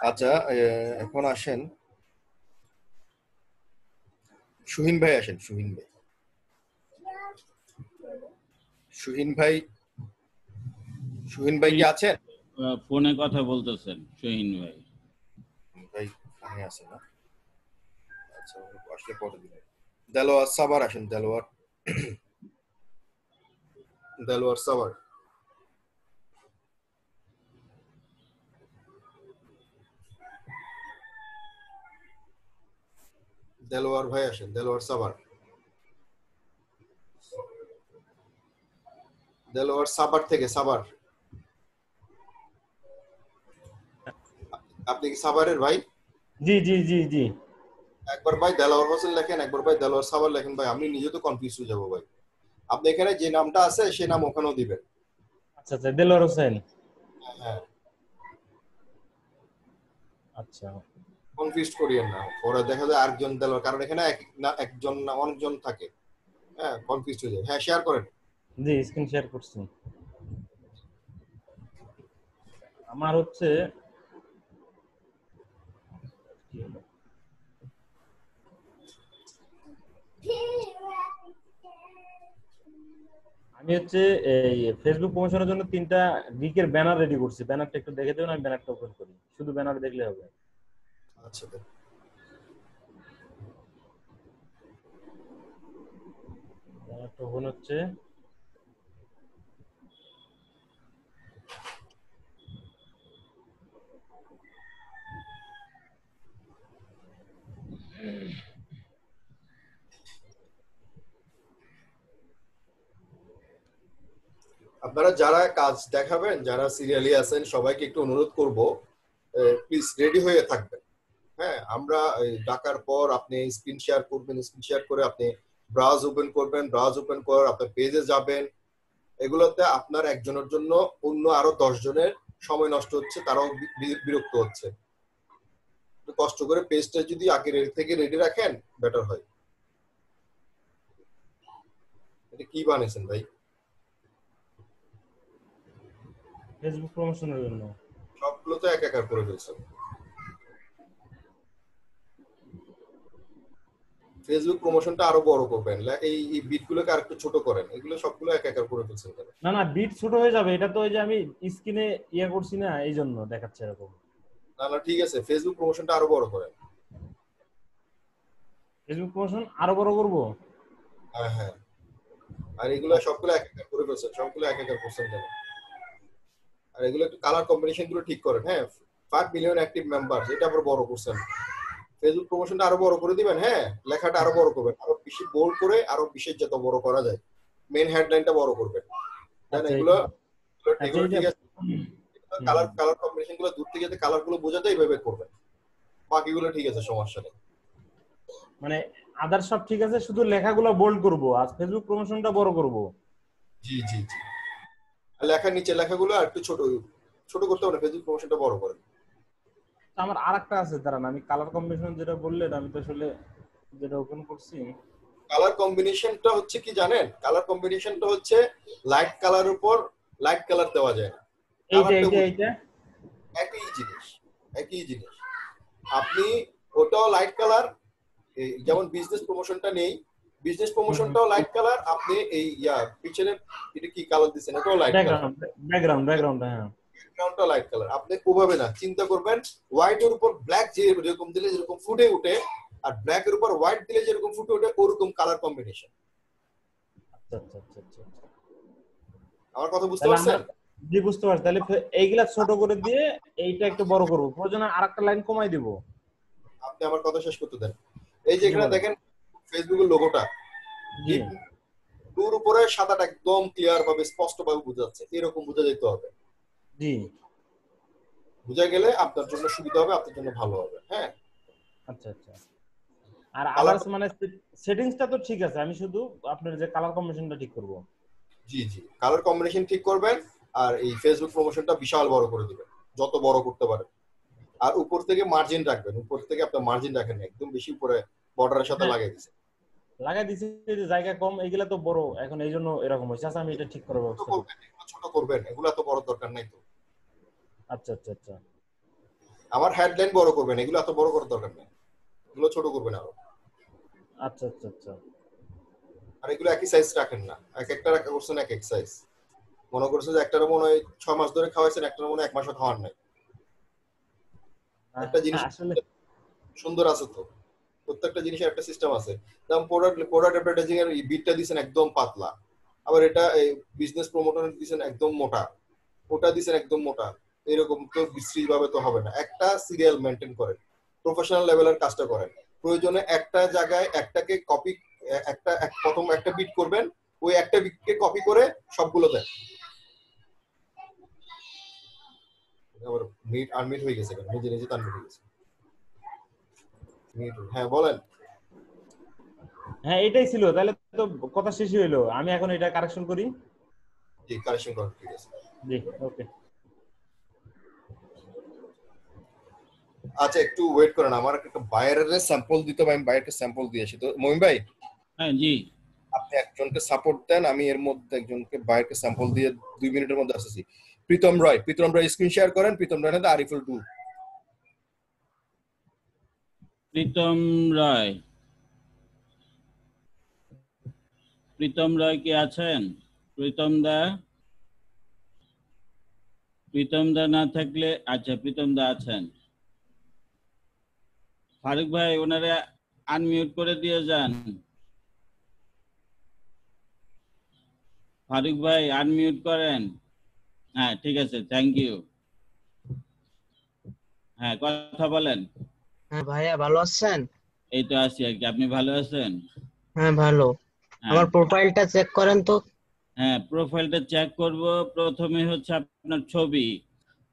আচ্ছা, এখন আসেন সুহিন ভাই, আসেন সুহিন ভাই। সুহিন ভাই কি আছেন? ফোনে কথা বলতেছেন সুহিন ভাই? ভাই ফোনে আছে না? আচ্ছা, আসলে পরে দিবেন। দেলোয়ার সাবার আসেন, দেলোয়ার। দেলোয়ার সাভার। দেলোয়ার ভাই আসেন, দেলোয়ার সাভার। দেলোয়ার সাভার থেকে, সাভার। আপনি কি সাভারের ভাই? জি জি জি জি। একবার ভাই দেলোয়ার হোসেন লেখেন, একবার ভাই দেলোয়ার সাভার লেখেন ভাই, আমি নিজে তো কনফিউজ হয়ে যাবো ভাই। আপনি এখানে যে নামটা আছে সেই নাম ওখানেও দিবেন। আচ্ছা আচ্ছা, দেলোয়ার হোসেন। হ্যাঁ, আচ্ছা, কনফিউজ করিয়েন না, পরে দেখা যায় আরেকজন দেলোয়ার, কারণ এখানে একজন না অনেকজন থাকে। হ্যাঁ, কনফিউজ হয়ে যায়। হ্যাঁ, শেয়ার করেন। জি স্ক্রিন শেয়ার করছি। আমার হচ্ছে আমি হচ্ছে এই ফেসবুক প্রমোশনের জন্য 3টা গিকের ব্যানার রেডি করছি। ব্যানারটা একটু দেখে দেবেন, আমি ব্যানারটা ওপেন করি। শুধু ব্যানার দেখলে হবে। আচ্ছা, ব্যানারটা ওপেন হচ্ছে। আপনারা যারা কাজ দেখাবেন, যারা সিরিয়ালি আছেন, সবাইকে একটু অনুরোধ করব, প্লিজ রেডি হয়ে থাকবেন। হ্যাঁ, আমরা ডাকার পর আপনি স্ক্রিন শেয়ার করবেন, স্ক্রিন শেয়ার করে আপনি ব্রাউজ ওপেন করবেন, ব্রাউজ ওপেন করে আপনার পেজে যাবেন। এগুলোতে আপনার একজনের জন্য অন্য আরো 10 জনের সময় নষ্ট হচ্ছে, তারাও বিরক্ত হচ্ছে। একটু কষ্ট করে পেজটা যদি আগে থেকে রেডি রাখেন বেটার হয়। এটা কি বানিয়েছেন ভাই? ফেসবুক প্রমোশনের জন্য সবগুলো তো এক একার করে ফেলছেন। ফেসবুক প্রমোশনটা আরো বড় করবেন, এই বিটগুলোকে আরেকটু ছোট করেন। এগুলো সবগুলো এক একার করে ফেলছেন কেন? না না, বিট ছোট হয়ে যাবে। এটা তো ওই যে আমি স্ক্রিনে ইয়ে করছি না, এই জন্য দেখাচ্ছে এরকম। না না, ঠিক আছে, ফেসবুক প্রমোশনটা আরো বড় করেন। ফেসবুক প্রমোশন আরো বড় করব? হ্যাঁ হ্যাঁ, আর এগুলো সবগুলো এক একার করে ফেলছেন, সবগুলো এক একার করছেন কেন? আর এগুলো একটু কালার কম্বিনেশন গুলো ঠিক করেন। হ্যাঁ, 5 মিলিয়ন অ্যাক্টিভ মেম্বার, এটা আবার বড় করছেন। ফেসবুক প্রমোশনটা আরো বড় করে দিবেন। হ্যাঁ, লেখাটা আরো বড় করবেন, আরো বেশি বোল্ড করে, আরো বিশেষ যত বড় করা যায়। মেইন হেডলাইনটা বড় করবেন। দেন এগুলো ঠিক আছে, কালার কম্বিনেশন গুলো দূর থেকে যাতে কালার গুলো বোঝা যায় এইভাবে করবেন। বাকিগুলো ঠিক আছে, সমস্যা নেই। মানে আদার সব ঠিক আছে, শুধু লেখাগুলো বোল্ড করব আর ফেসবুক প্রমোশনটা বড় করব। জি জি জি, লেখার নিচে লেখাগুলো আর একটু ছোট ছোট করতে হবে, ফেসবুক প্রমোশনটা বড় করেন। আমার আরেকটা আছে, দাঁড়ান, আমি কালার কম্বিনেশন যেটা বললেন, আমি তো আসলে যেটা ওপেন করছি। কালার কম্বিনেশনটা হচ্ছে কি জানেন? কালার কম্বিনেশনটা হচ্ছে লাইট কালার উপর লাইট কালার দেওয়া যায় না। এইটা একই জিনিস। আপনি ওটাও লাইট কালার, যেমন বিজনেস প্রমোশনটা নেই, বিজনেস প্রমোশনটাও লাইট কালার। আপনি এই পিছনে এটা কি কালার দিবেন, এটাও লাইট কালার। ব্যাকগ্রাউন্ড হ্যাঁ, ব্যাকগ্রাউন্ডটা লাইট কালার। আপনি ওভাবে না চিন্তা করবেন, হোয়াইট এর উপর ব্ল্যাক যেরকম দিলে যেরকম ফুটে ওঠে, আর ব্ল্যাক এর উপর হোয়াইট দিলে যেরকম ফুটে ওঠে, ওরকম কালার কম্বিনেশন। আচ্ছা আচ্ছা আচ্ছা আচ্ছা, আমার কথা বুঝতে পারছেন? জি বুঝতে পারছি। তাহলে এইগুলা ছোট করে দিয়ে এইটা একটু বড় করব, প্রয়োজনে আরেকটা লাইন কমাই দিব। আপনি আমার কথা শেষ করতে দেন। এই যে এখানে দেখেন ফেসবুকের লোগোটা, দূর উপরে সাদাটা একদম ক্লিয়ার ভাবে স্পষ্ট ভাবে বোঝা যাচ্ছে, এরকম বোঝা যেতে হবে। জি, বোঝা গেলে আপনার জন্য সুবিধা হবে, আপনার জন্য ভালো হবে। হ্যাঁ, আচ্ছা আচ্ছা। আর আদার্স মানে সেটিংসটা তো ঠিক আছে, আমি শুধু আপনার যে কালার কম্বিনেশনটা ঠিক করব। জি জি, কালার কম্বিনেশন ঠিক করবেন, আর এই ফেসবুক প্রমোশনটা বিশাল বড় করে দিবেন, যত বড় করতে পারেন। আর উপর থেকে মার্জিন রাখবেন, উপর থেকে আপনার মার্জিন রাখেন না, একদম বেশি উপরে বর্ডারের সাথে লাগিয়ে দিয়েছেন। লাগাই দিছি, জায়গা কম, এইগুলা তো বড় এখন, এই জন্য এরকম হয়েছে। আচ্ছা, আমি এটা ঠিক করব। ছোট করবেন, এগুলো এত বড় দরকার নাই তো। আচ্ছা আচ্ছা আচ্ছা, আমার হেডলাইন বড় করবেন, এগুলো এত বড় করার দরকার নেই, এগুলো ছোট করবেন আরো। আচ্ছা আচ্ছা আচ্ছা। আর এগুলো একই সাইজ রাখেন না, একটা রাখা করছেন এক সাইজ। মনে করছেন যে একটার মনে হয় 6 মাস ধরে খাওয়াইছেন, একটার মনে 1 মাসও খাওয়ার নাই। একটা জিনিস আসলে সুন্দর আছে তো, প্রত্যেকটা জিনিসের একটা সিস্টেম আছে। যেমন প্রোডাক্ট অ্যাডভার্টাইজিং এর বিটটা দিছেন একদম পাতলা, আবার এটা বিজনেস প্রমোটার দিছেন একদম মোটা, ওটা দিছেন একদম মোটা, এরকম তো বিশ্রী ভাবে তো হবে না। একটা সিরিয়াল মেনটেন করেন, প্রফেশনাল লেভেলের কাজটা করেন। প্রয়োজনে একটা জায়গায় একটাকে কপি, প্রথম একটা বিট করবেন, ওই একটা বিটকে কপি করে সবগুলো দেন। আবার মিট আনমিট হয়ে গেছে, নিজে নিজে আনমিট হয়ে গেছে। হ্যাঁ বলেন। হ্যাঁ এটাই ছিল, তাহলে তো কথা শেষ হইলো। আমি এখন এটা কারেকশন করি। জি কারেকশন করুন, ঠিক আছে। জি ওকে। আচ্ছা একটু ওয়েট করেন, আমার একটা বায়ারের স্যাম্পল দিতে হবে, আমি বায়ারকে স্যাম্পল দিয়েছি। তো মহিম ভাই, হ্যাঁ জি, আপনি একজনকে সাপোর্ট দেন, আমি এর মধ্যে একজনকে বায়ারকে স্যাম্পল দিয়ে 2 মিনিটের মধ্যে আসতেছি। প্রীতম রয় স্ক্রিন শেয়ার করেন। প্রীতম রয় না আরিফুল 2। প্রীতম রয়, প্রীতম রয় কি আছেন? প্রীতম দা না থাকলে, আচ্ছা প্রীতম দা আছেন। ফারুক ভাই ওনারে আনমিউট করে দিয়ে যান। ফারুক ভাই আনমিউট করেন। হ্যাঁ ঠিক আছে, থ্যাংক ইউ। হ্যাঁ কথা বলেন। হ্যাঁ ভাইয়া ভালো আছেন? এই তো আছি আর কি, আপনি ভালো আছেন? হ্যাঁ ভালো। হ্যাঁ আমার প্রোফাইলটা চেক করেন তো। হ্যাঁ প্রোফাইলটা চেক করব। প্রথমে হচ্ছে আপনার ছবি,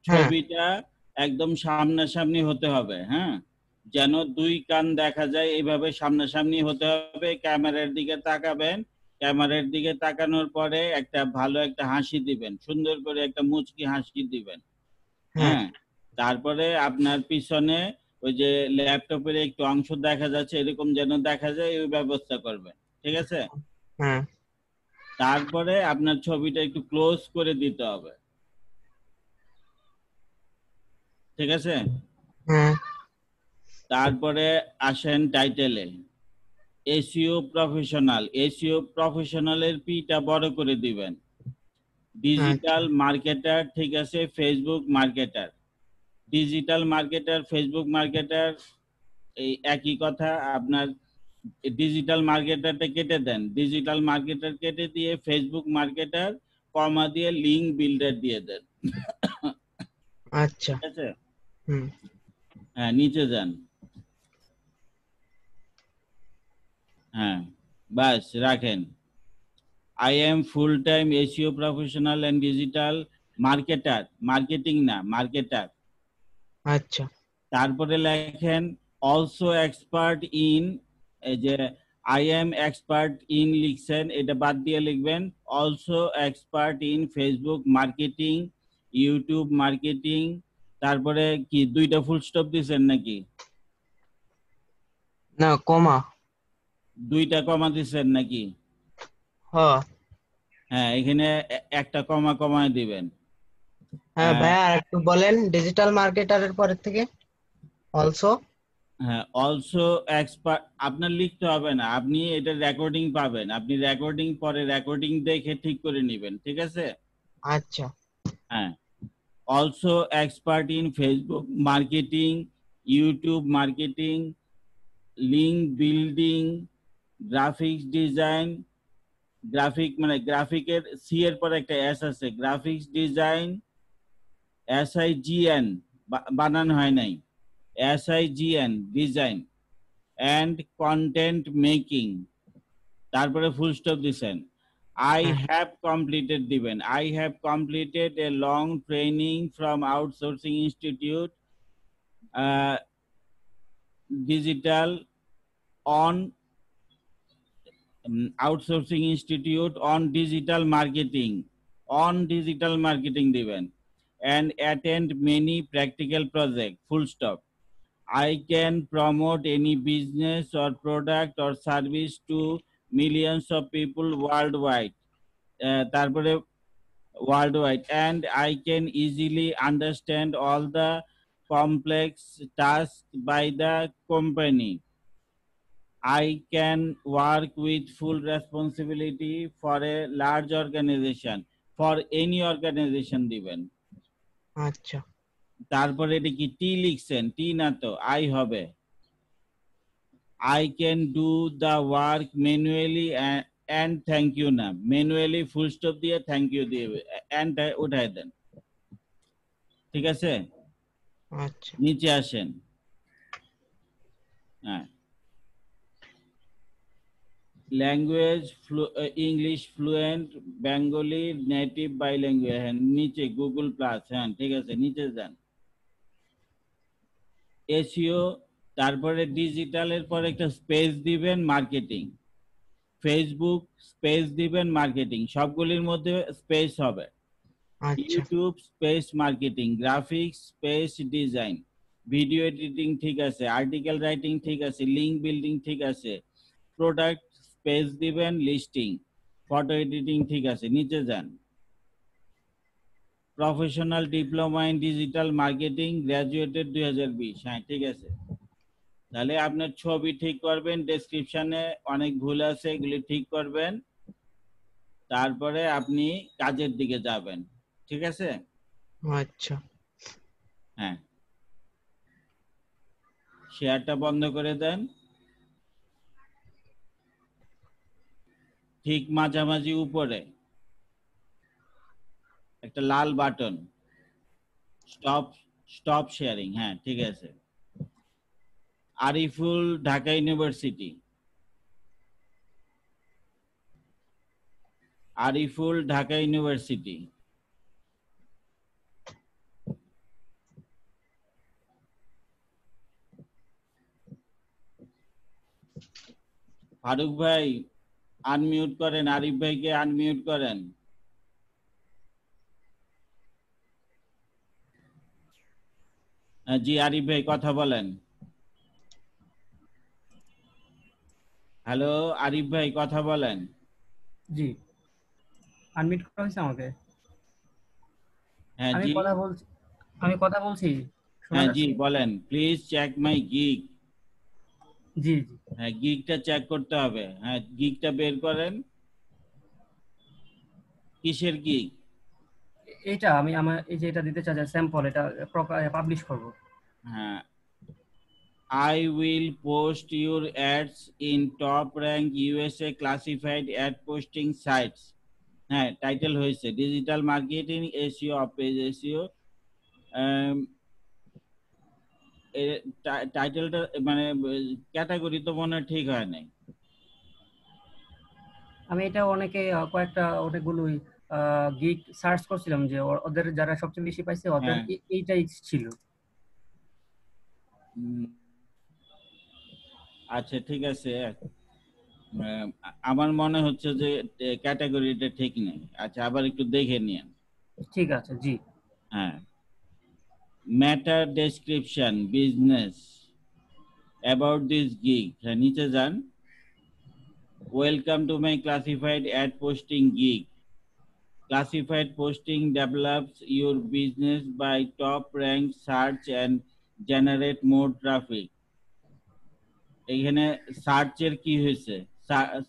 হ্যাঁ ছবিটা একদম সামনাসামনি হতে হবে। হ্যাঁ, যেন 2 কান দেখা যায় এইভাবে সামনাসামনি হতে হবে। ক্যামেরার দিকে তাকাবেন, ক্যামেরার দিকে তাকানোর পরে একটা ভালো একটা হাসি দিবেন, সুন্দর করে একটা মুচকি হাসি দিবেন। হ্যাঁ হ্যাঁ, তারপরে আপনার পিছনে ওই যে ল্যাপটপের একটু অংশ দেখা যাচ্ছে এরকম যেন দেখা যায়, ওই ব্যবস্থা করবেন। ঠিক আছে? হ্যাঁ তারপরে আপনার ছবিটা একটু ক্লোজ করে দিতে হবে। ঠিক আছে? হ্যাঁ তারপরে আসেন টাইটেলে, এসইও প্রফেশনাল। এসইও প্রফেশনালের পিটা বড় করে দিবেন। ডিজিটাল মার্কেটার, ঠিক আছে, Facebook marketer. Digital marketer, Facebook marketer এই একই কথা। আপনার ডিজিটাল মার্কেটারটা কেটে দেন, ডিজিটাল মার্কেটার কেটে দিয়ে ফেসবুক মার্কেটার কমা দিয়ে লিংক বিল্ডার দিয়ে দেন। আচ্ছা। ঠিক আছে? হুম হ্যাঁ নিচে যান। হ্যাঁ বাস রাখেন। I am full-time SEO professional and digital marketer, marketing না মার্কেটার। আচ্ছা। তারপরে লেখেন also expert in, এই যে I am expert in লিখছেন, এটা বাদ দিয়ে লিখবেন also expert in Facebook marketing, YouTube marketing. তারপরে কি 2টা ফুল স্টপ দিছেন নাকি? না কমা। 2টা কমা দিছেন নাকি? হ্যাঁ হ্যাঁ এখানে একটা কমা কমায় দিবেন। হ্যাঁ ভাইয়া আর একটু বলেন ডিজিটাল মার্কেটারের পরের থেকে অলসো। হ্যাঁ অলসো এক্সপার্ট আপনার লিখতে হবে না, আপনি এটা রেকর্ডিং পাবেন, আপনি রেকর্ডিং পরে রেকর্ডিং দেখে ঠিক করে নেবেন। ঠিক আছে? আচ্ছা। হ্যাঁ also expert in Facebook marketing, YouTube marketing, link building, graphics design. Graphic মানে গ্রাফিকের সি এর পরে একটা এস আছে, গ্রাফিক্স ডিজাইন, SIGN বানান হয় নাই, SIGN design and content making। তারপরে ফুল স্টপ দিবেন। I have completed দিবেন, I have completed a long training from outsourcing institute digital on outsourcing institute on digital marketing দিবেন and attend many practical projects, full stop। I can promote any business or product or service to millions of people worldwide, তারপরে worldwide, and I can easily understand all the complex tasks by the company। I can work with full responsibility for a large organization, for any organization দিবেন। আচ্ছা। তারপরে এটা কি টি লিখছেন? টি না তো, I হবে। I can do the work manually and thank you না manually full stop দিয়ে thank you দিয়ে and উঠায় দেন ঠিক আছে আচ্ছা নিচে আসেন হ্যাঁ language English fluent Bengali native bilingual হ্যাঁ নিচে গুগল প্লাস হ্যাঁ ঠিক আছে নিচে যান এসইও তারপরে ডিজিটালের পর একটা স্পেস দিবেন মার্কেটিং ফেসবুক স্পেস দিবেন মার্কেটিং সবগুলির মধ্যে স্পেস হবে আচ্ছা YouTube space marketing graphics space design video editing ঠিক আছে আর্টিকেল রাইটিং ঠিক আছে লিঙ্ক বিল্ডিং ঠিক আছে প্রোডাক্ট স্পেস দিবেন লিস্টিং ফটো এডিটিং ঠিক আছে নিচে যান professional diploma in digital marketing graduated 2020 হ্যাঁ ঠিক আছে তাহলে আপনার ছবি ঠিক করবেন ডেসক্রিপশনে অনেক ভুল আছে এগুলি ঠিক করবেন তারপরে আপনি কাজের দিকে যাবেন ঠিক আছে আচ্ছা হ্যাঁ শেয়ারটা বন্ধ করে দেন ঠিক মাঝামাঝি উপরে একটা লাল বাটন স্টপ শেয়ারিং হ্যাঁ ঠিক আছে আরিফুল ঢাকা ইউনিভার্সিটি আরিফুল ঢাকা ইউনিভার্সিটি ফারুক ভাই আনমিউট করেন আরিফ ভাইকে আনমিউট করেন জি আরিফ ভাই কথা বলেন হ্যালো আরিফ ভাই কথা বলেন জি আনমিট করা হয়েছে আমাকে হ্যাঁ আমি জি কথা বলছি শোনা হ্যাঁ জি যাচ্ছে? বলেন প্লিজ চেক মাই গিগ জি জি হ্যাঁ গিগটা চেক করতে হবে হ্যাঁ গিগটা বের করেন কিসের গিগ এটা আমি আমার এই যে এটা দিতে চাই স্যাম্পল এটা পাবলিশ করব হ্যাঁ I will post your ads in top rank USA classified ad posting sites হ্যাঁ টাইটেল হয়েছে digital marketing SEO of page SEO টাইটেলটা মানে ক্যাটাগরি তো মনে হয় ঠিক হয় নাই আমি এটা কয়েকটা অনেকগুলোই গিগ সার্চ করছিলাম যে ওদের যারা সবচেয়ে বেশি পাইছে ওদের হ্যাঁ। এইটাই ছিল আচ্ছা ঠিক আছে আমার মনে হচ্ছে যে ক্যাটাগরিটা ঠিক নেই আচ্ছা আবার একটু দেখে নিন ঠিক আছে জি হ্যাঁ matter description business about this gig হ্যাঁ নিচে যান welcome to my classified ad posting gig classified posting develops your business by top rank search and generate more traffic এখানে সার্চের কি হয়েছে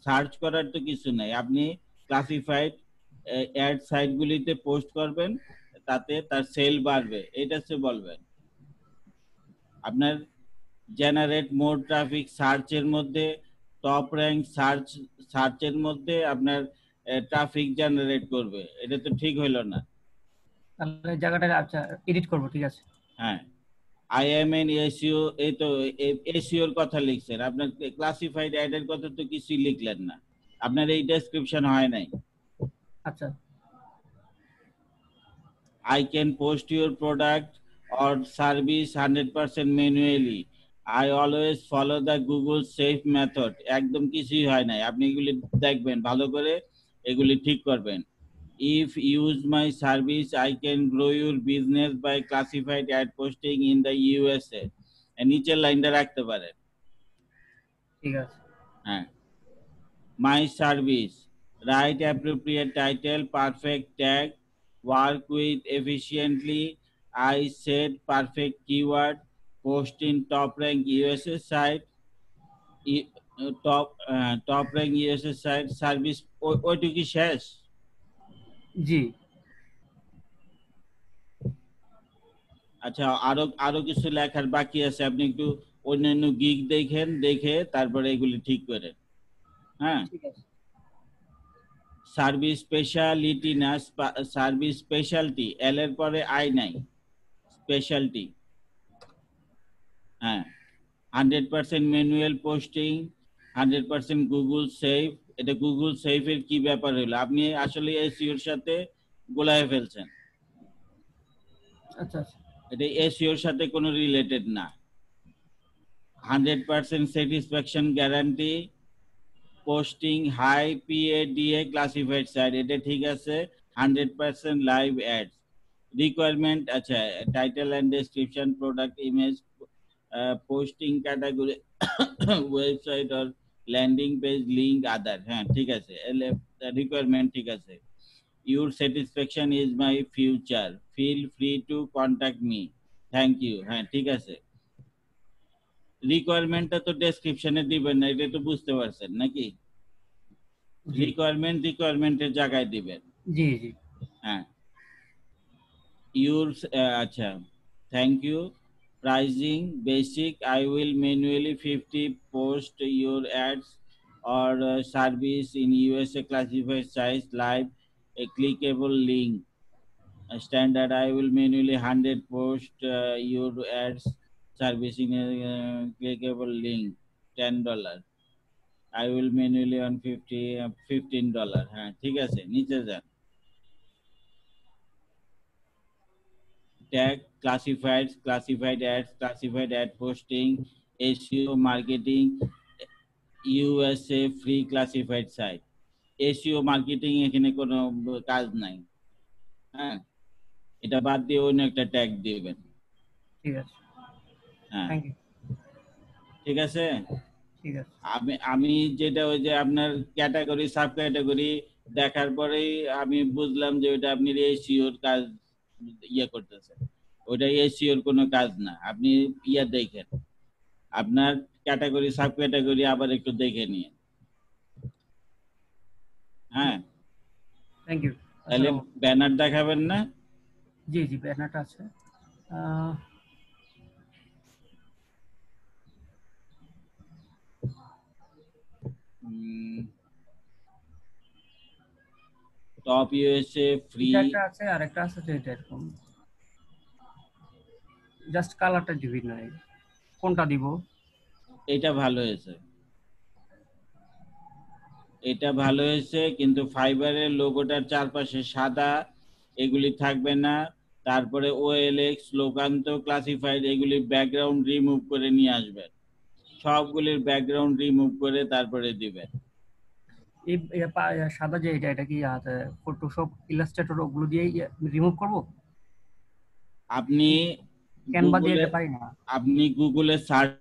সার্চ করার তো কিছু নাই আপনি ক্লাসিফাইড অ্যাড সাইটগুলিতে পোস্ট করবেন তাতে তার সেল বাড়বে এটা সে বলবেন আপনার জেনারেট মোর ট্রাফিক সার্চের মধ্যে টপ র্যাঙ্ক সার্চের মধ্যে আপনার ট্রাফিক জেনারেট করবে এটা তো ঠিক হইলো না তাহলে জায়গাটা আচ্ছা এডিট করব ঠিক আছে হ্যাঁ আই এম এন এসইও এই তো এসইওর কথা লিখছেন আপনার ক্লাসিফাইড অ্যাডের কথা তো কিছুই লিখলেন না আপনার এই ডেসক্রিপশন হয় নাই আচ্ছা I can post your product or service 100% manually. I always follow the Google safe method. একদম কিছুই হয় নাই আপনি এগুলি দেখবেন ভালো করে এগুলি ঠিক করবেন if use my service I can grow your business by classified ad posting in the USA নিচের লাইনটা রাখতে পারেন ঠিক আছে হ্যাঁ my service write appropriate title perfect tag work with efficiently I said perfect keyword post in top rank USA site top rank USA site service ওইটুকু শেষ জি আচ্ছা আরো কিছু লেখার বাকি আছে আপনি একটু অন্যান্য গিগ দেখেন, দেখে তারপরে এগুলি ঠিক করেন। হ্যাঁ, ঠিক আছে। সার্ভিস স্পেশালিটি না, সার্ভিস স্পেশালিটি, এল এর পরে আই নাই, স্পেশালিটি। হ্যাঁ, 100% ম্যানুয়াল পোস্টিং, 100% গুগল সেভ। এটা গুগল সেভের কি ব্যাপার হলো? আপনি আসলে এসইওর সাথে গোলায় ফেলছেন। আচ্ছা আচ্ছা। এটা এসইওর সাথে কোনো রিলেটেড না। 100% satisfaction guarantee, posting high PADA classified site, এটা ঠিক আছে। 100% লাইভ অ্যাডস, রিকোয়ারমেন্ট, আচ্ছা, title and description, product image, posting category, website or landing page link, other. হ্যাঁ, ঠিক আছে, রিকোয়ারমেন্ট ঠিক আছে। Your satisfaction is my future, feel free to contact me, thank you. হ্যাঁ, ঠিক আছে। রিকোয়ারমেন্টটা তো ডেসক্রিপশনে দিবেন না, এটা তো বুঝতে পারছেন নাকি? রিকোয়ারমেন্টের জায়গায় দিবেন। জি জি। হ্যাঁ, ইউর, আচ্ছা, thank you. Pricing basic, I will manually 50 post your ads or service in USA classified size live a clickable link. Standard, I will manually 100 post your ads service in a clickable link, $10. I will manually on $15. হ্যাঁ, ঠিক আছে, নিচে যান। Tag, classified ads, classified ad posting, SEO marketing, USA free classified site. SEO marketing এখানে কোনো কাজ নাই। হ্যাঁ, এটা বাদ দিয়ে অন্য একটা ট্যাগ দিবেন। ঠিক আছে। হ্যাঁ, থ্যাংক ইউ। ঠিক আছে। ঠিক আছে। আমি যেটা ওই যে আপনার ক্যাটাগরি সাব ক্যাটাগরি দেখার পরেই আমি বুঝলাম যে ওটা আপনি এসইওর কাজ ইয়ে করতেছেন। ওটা এসইওর কোনো কাজ না। আপনি ইয়া দেখেন, আপনার ক্যাটাগরি সাব ক্যাটাগরি আবার একটু দেখে নিন। হ্যাঁ, থ্যাংক ইউ। তাহলে ব্যানার দেখাবেন না? জি জি, ব্যানারটা আছে। টপ ইউএসএ ফ্রি, একটা আছে আর একটা আছে যে এটা এরকম জাস্ট কালারটা দিবি না, কোনটা দিব? এটা ভালো হয়েছে, এটা ভালো হয়েছে, কিন্তু ফাইবারের লোগোটার চারপাশে সাদা, এগুলি থাকবে না। তারপরে OLX, লোকান্ত, ক্লাসিফাইড, এগুলি ব্যাকগ্রাউন্ড রিমুভ করে নিয়ে আসবেন। সবগুলির ব্যাকগ্রাউন্ড রিমুভ করে তারপরে দিবেন। এই সাদা যে এটা কি ফটোশপ, ইলাস্ট্রেটর ওগুলো দিয়ে রিমুভ করব? আপনি ক্যানভা দিয়ে এটা পারি না। আপনি গুগলে সার্চ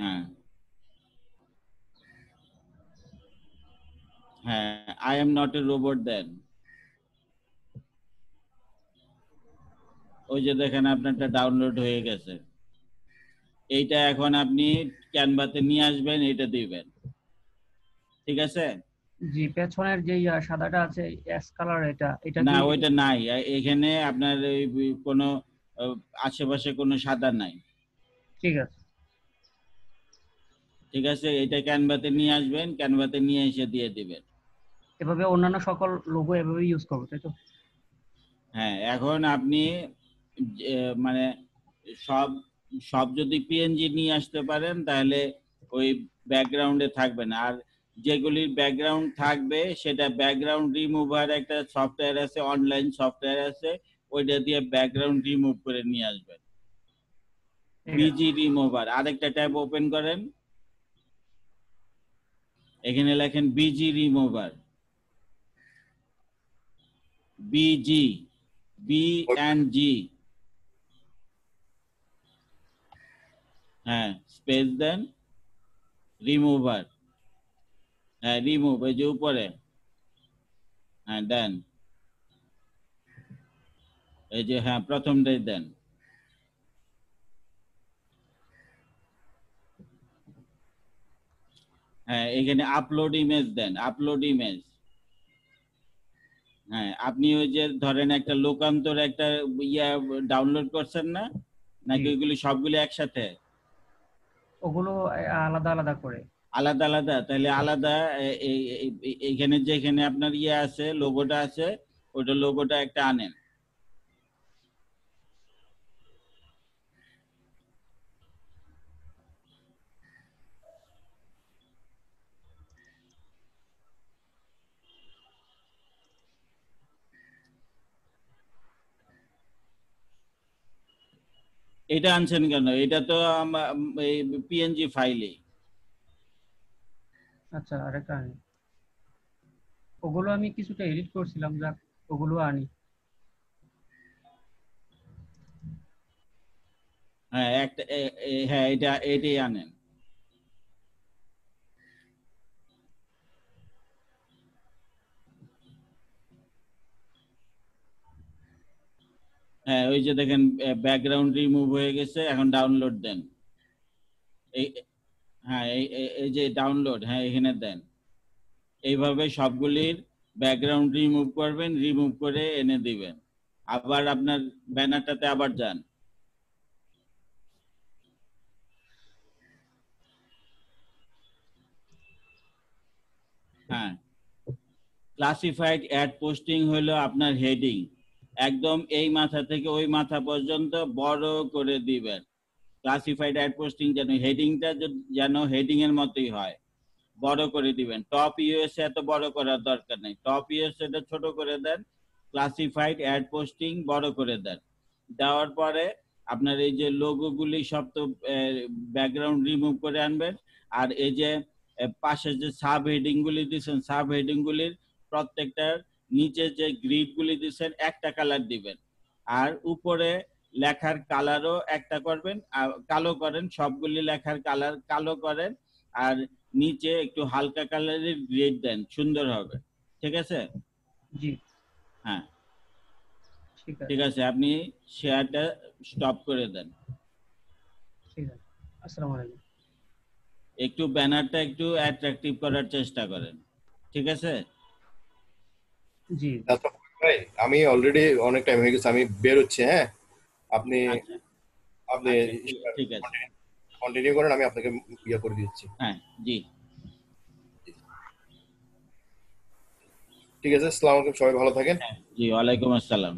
হ্যাঁ, I am not a robot then। ওই যে দেখেন আপনারটা ডাউনলোড হয়ে গেছে। এইটা এখন আপনি ক্যানভাতে নিয়ে আসবেন, এটা দিবেন, ঠিক আছে? জি, পেছনের যে সাদাটা আছে এস কালার, এটা না, কি? ওইটা নাই এখানে। আপনার কোনো আশেপাশে কোনো সাদা নাই। ঠিক আছে, ঠিক আছে, এটা ক্যানভাতে নিয়ে আসবেন, ক্যানভাতে নিয়ে এসে দিয়ে দিবেন। এভাবে অন্যান্য সকল লোগো এভাবে ইউজ করব, তাই তো? হ্যাঁ, এখন আপনি মানে সব যদি PNG নিয়ে আসতে পারেন তাহলে ওই ব্যাকগ্রাউন্ডে থাকবে না। আর যেগুলির ব্যাকগ্রাউন্ড থাকবে সেটা ব্যাকগ্রাউন্ড রিমুভার একটা সফটওয়্যার আছে, অনলাইন সফটওয়্যার আছে, ওইটা দিয়ে ব্যাকগ্রাউন্ড রিমুভ করে নিয়ে আসবেন। BG রিমুভার, আরেকটা ট্যাব ওপেন করেন, এখানে লেখেন BG remover. BG, B and G, হ্যাঁ স্পেস দেন, রিমুভার, হ্যাঁ রিমুভ এই যে উপরে, হ্যাঁ দেন, এই যে হ্যাঁ প্রথমটাই দেন। হ্যাঁ এখানে আপলোড ইমেজ দেন, আপলোড ইমেজ। হ্যাঁ আপনি ওই যে ধরেন একটা লোকান্তর একটা ইয়া ডাউনলোড করছেন না, নাকি ওইগুলি সবগুলি একসাথে? ওগুলো আলাদা আলাদা করে। আলাদা আলাদা, তাহলে আলাদা এইখানে যেখানে আপনার ইয়ে আছে লোগোটা আছে, ওইটা লোগোটা একটা আনেন। এটা আনছেন কেন? এটা তো পিএনজি ফাইলে। আচ্ছা আরেকটা আনি, ওগুলো আমি কিছুটা এডিট করছিলাম, যাক ওগুলো আনি। হ্যাঁ একটা হ্যাঁ এটাই আনেন। হ্যাঁ ওই যে দেখেন ব্যাকগ্রাউন্ড রিমুভ হয়ে গেছে, এখন ডাউনলোড দেন। এই হ্যাঁ এই যে ডাউনলোড, হ্যাঁ এখানে দেন। এইভাবে সবগুলির ব্যাকগ্রাউন্ড রিমুভ করবেন, রিমুভ করে এনে দিবেন। আবার আপনার ব্যানারটাতে আবার যান। হ্যাঁ ক্লাসিফাইড অ্যাড পোস্টিং হলো আপনার হেডিং, একদম এই মাথা থেকে ওই মাথা পর্যন্ত বড় করে দিবেন। ক্লাসিফাইড অ্যাড পোস্টিং যেন হেডিংটা যেন হেডিং এর মতোই হয়, বড় করে দিবেন। টপ ইউএসএ এত বড় করার দরকার নেই, টপ ইউএসএটা ছোট করে দেন, ক্লাসিফাইড অ্যাড পোস্টিং বড় করে দেন। দেওয়ার পরে আপনার এই যে লোগোগুলি সব তো ব্যাকগ্রাউন্ড রিমুভ করে আনবেন। আর এই যে পাশে যে সাব হেডিং গুলি দিচ্ছেন, সাব হেডিং গুলির প্রত্যেকটার নিচে যে গ্রিড গুলি দিচ্ছেন একটা কালার দিবেন, আর উপরে লেখার কালারও একটা করবেন, কালো করেন, সবগুলি লেখার কালার কালো করেন, আর নিচে একটু হালকা কালারের গ্রেড দেন, সুন্দর হবে। ঠিক আছে? জি হ্যাঁ ঠিক আছে, ঠিক আছে, আপনি শেয়ারটা স্টপ করে দেন। ঠিক আছে। আসসালামু আলাইকুম। একটু ব্যানারটা একটু অ্যাট্রাকটিভ করার চেষ্টা করেন। ঠিক আছে? জি আচ্ছা ভাই, আমি অলরেডি অনেক টাইম হয়ে গেছে, আমি বের হচ্ছি। হ্যাঁ আপনি আপনি ঠিক আছে, কন্টিনিউ করেন, আমি আপনাকে ইয়ে করে দিচ্ছি। হ্যাঁ জি ঠিক আছে, আসসালামু আলাইকুম, সবাই ভালো থাকেন। জি ওয়ালাইকুম আসসালাম।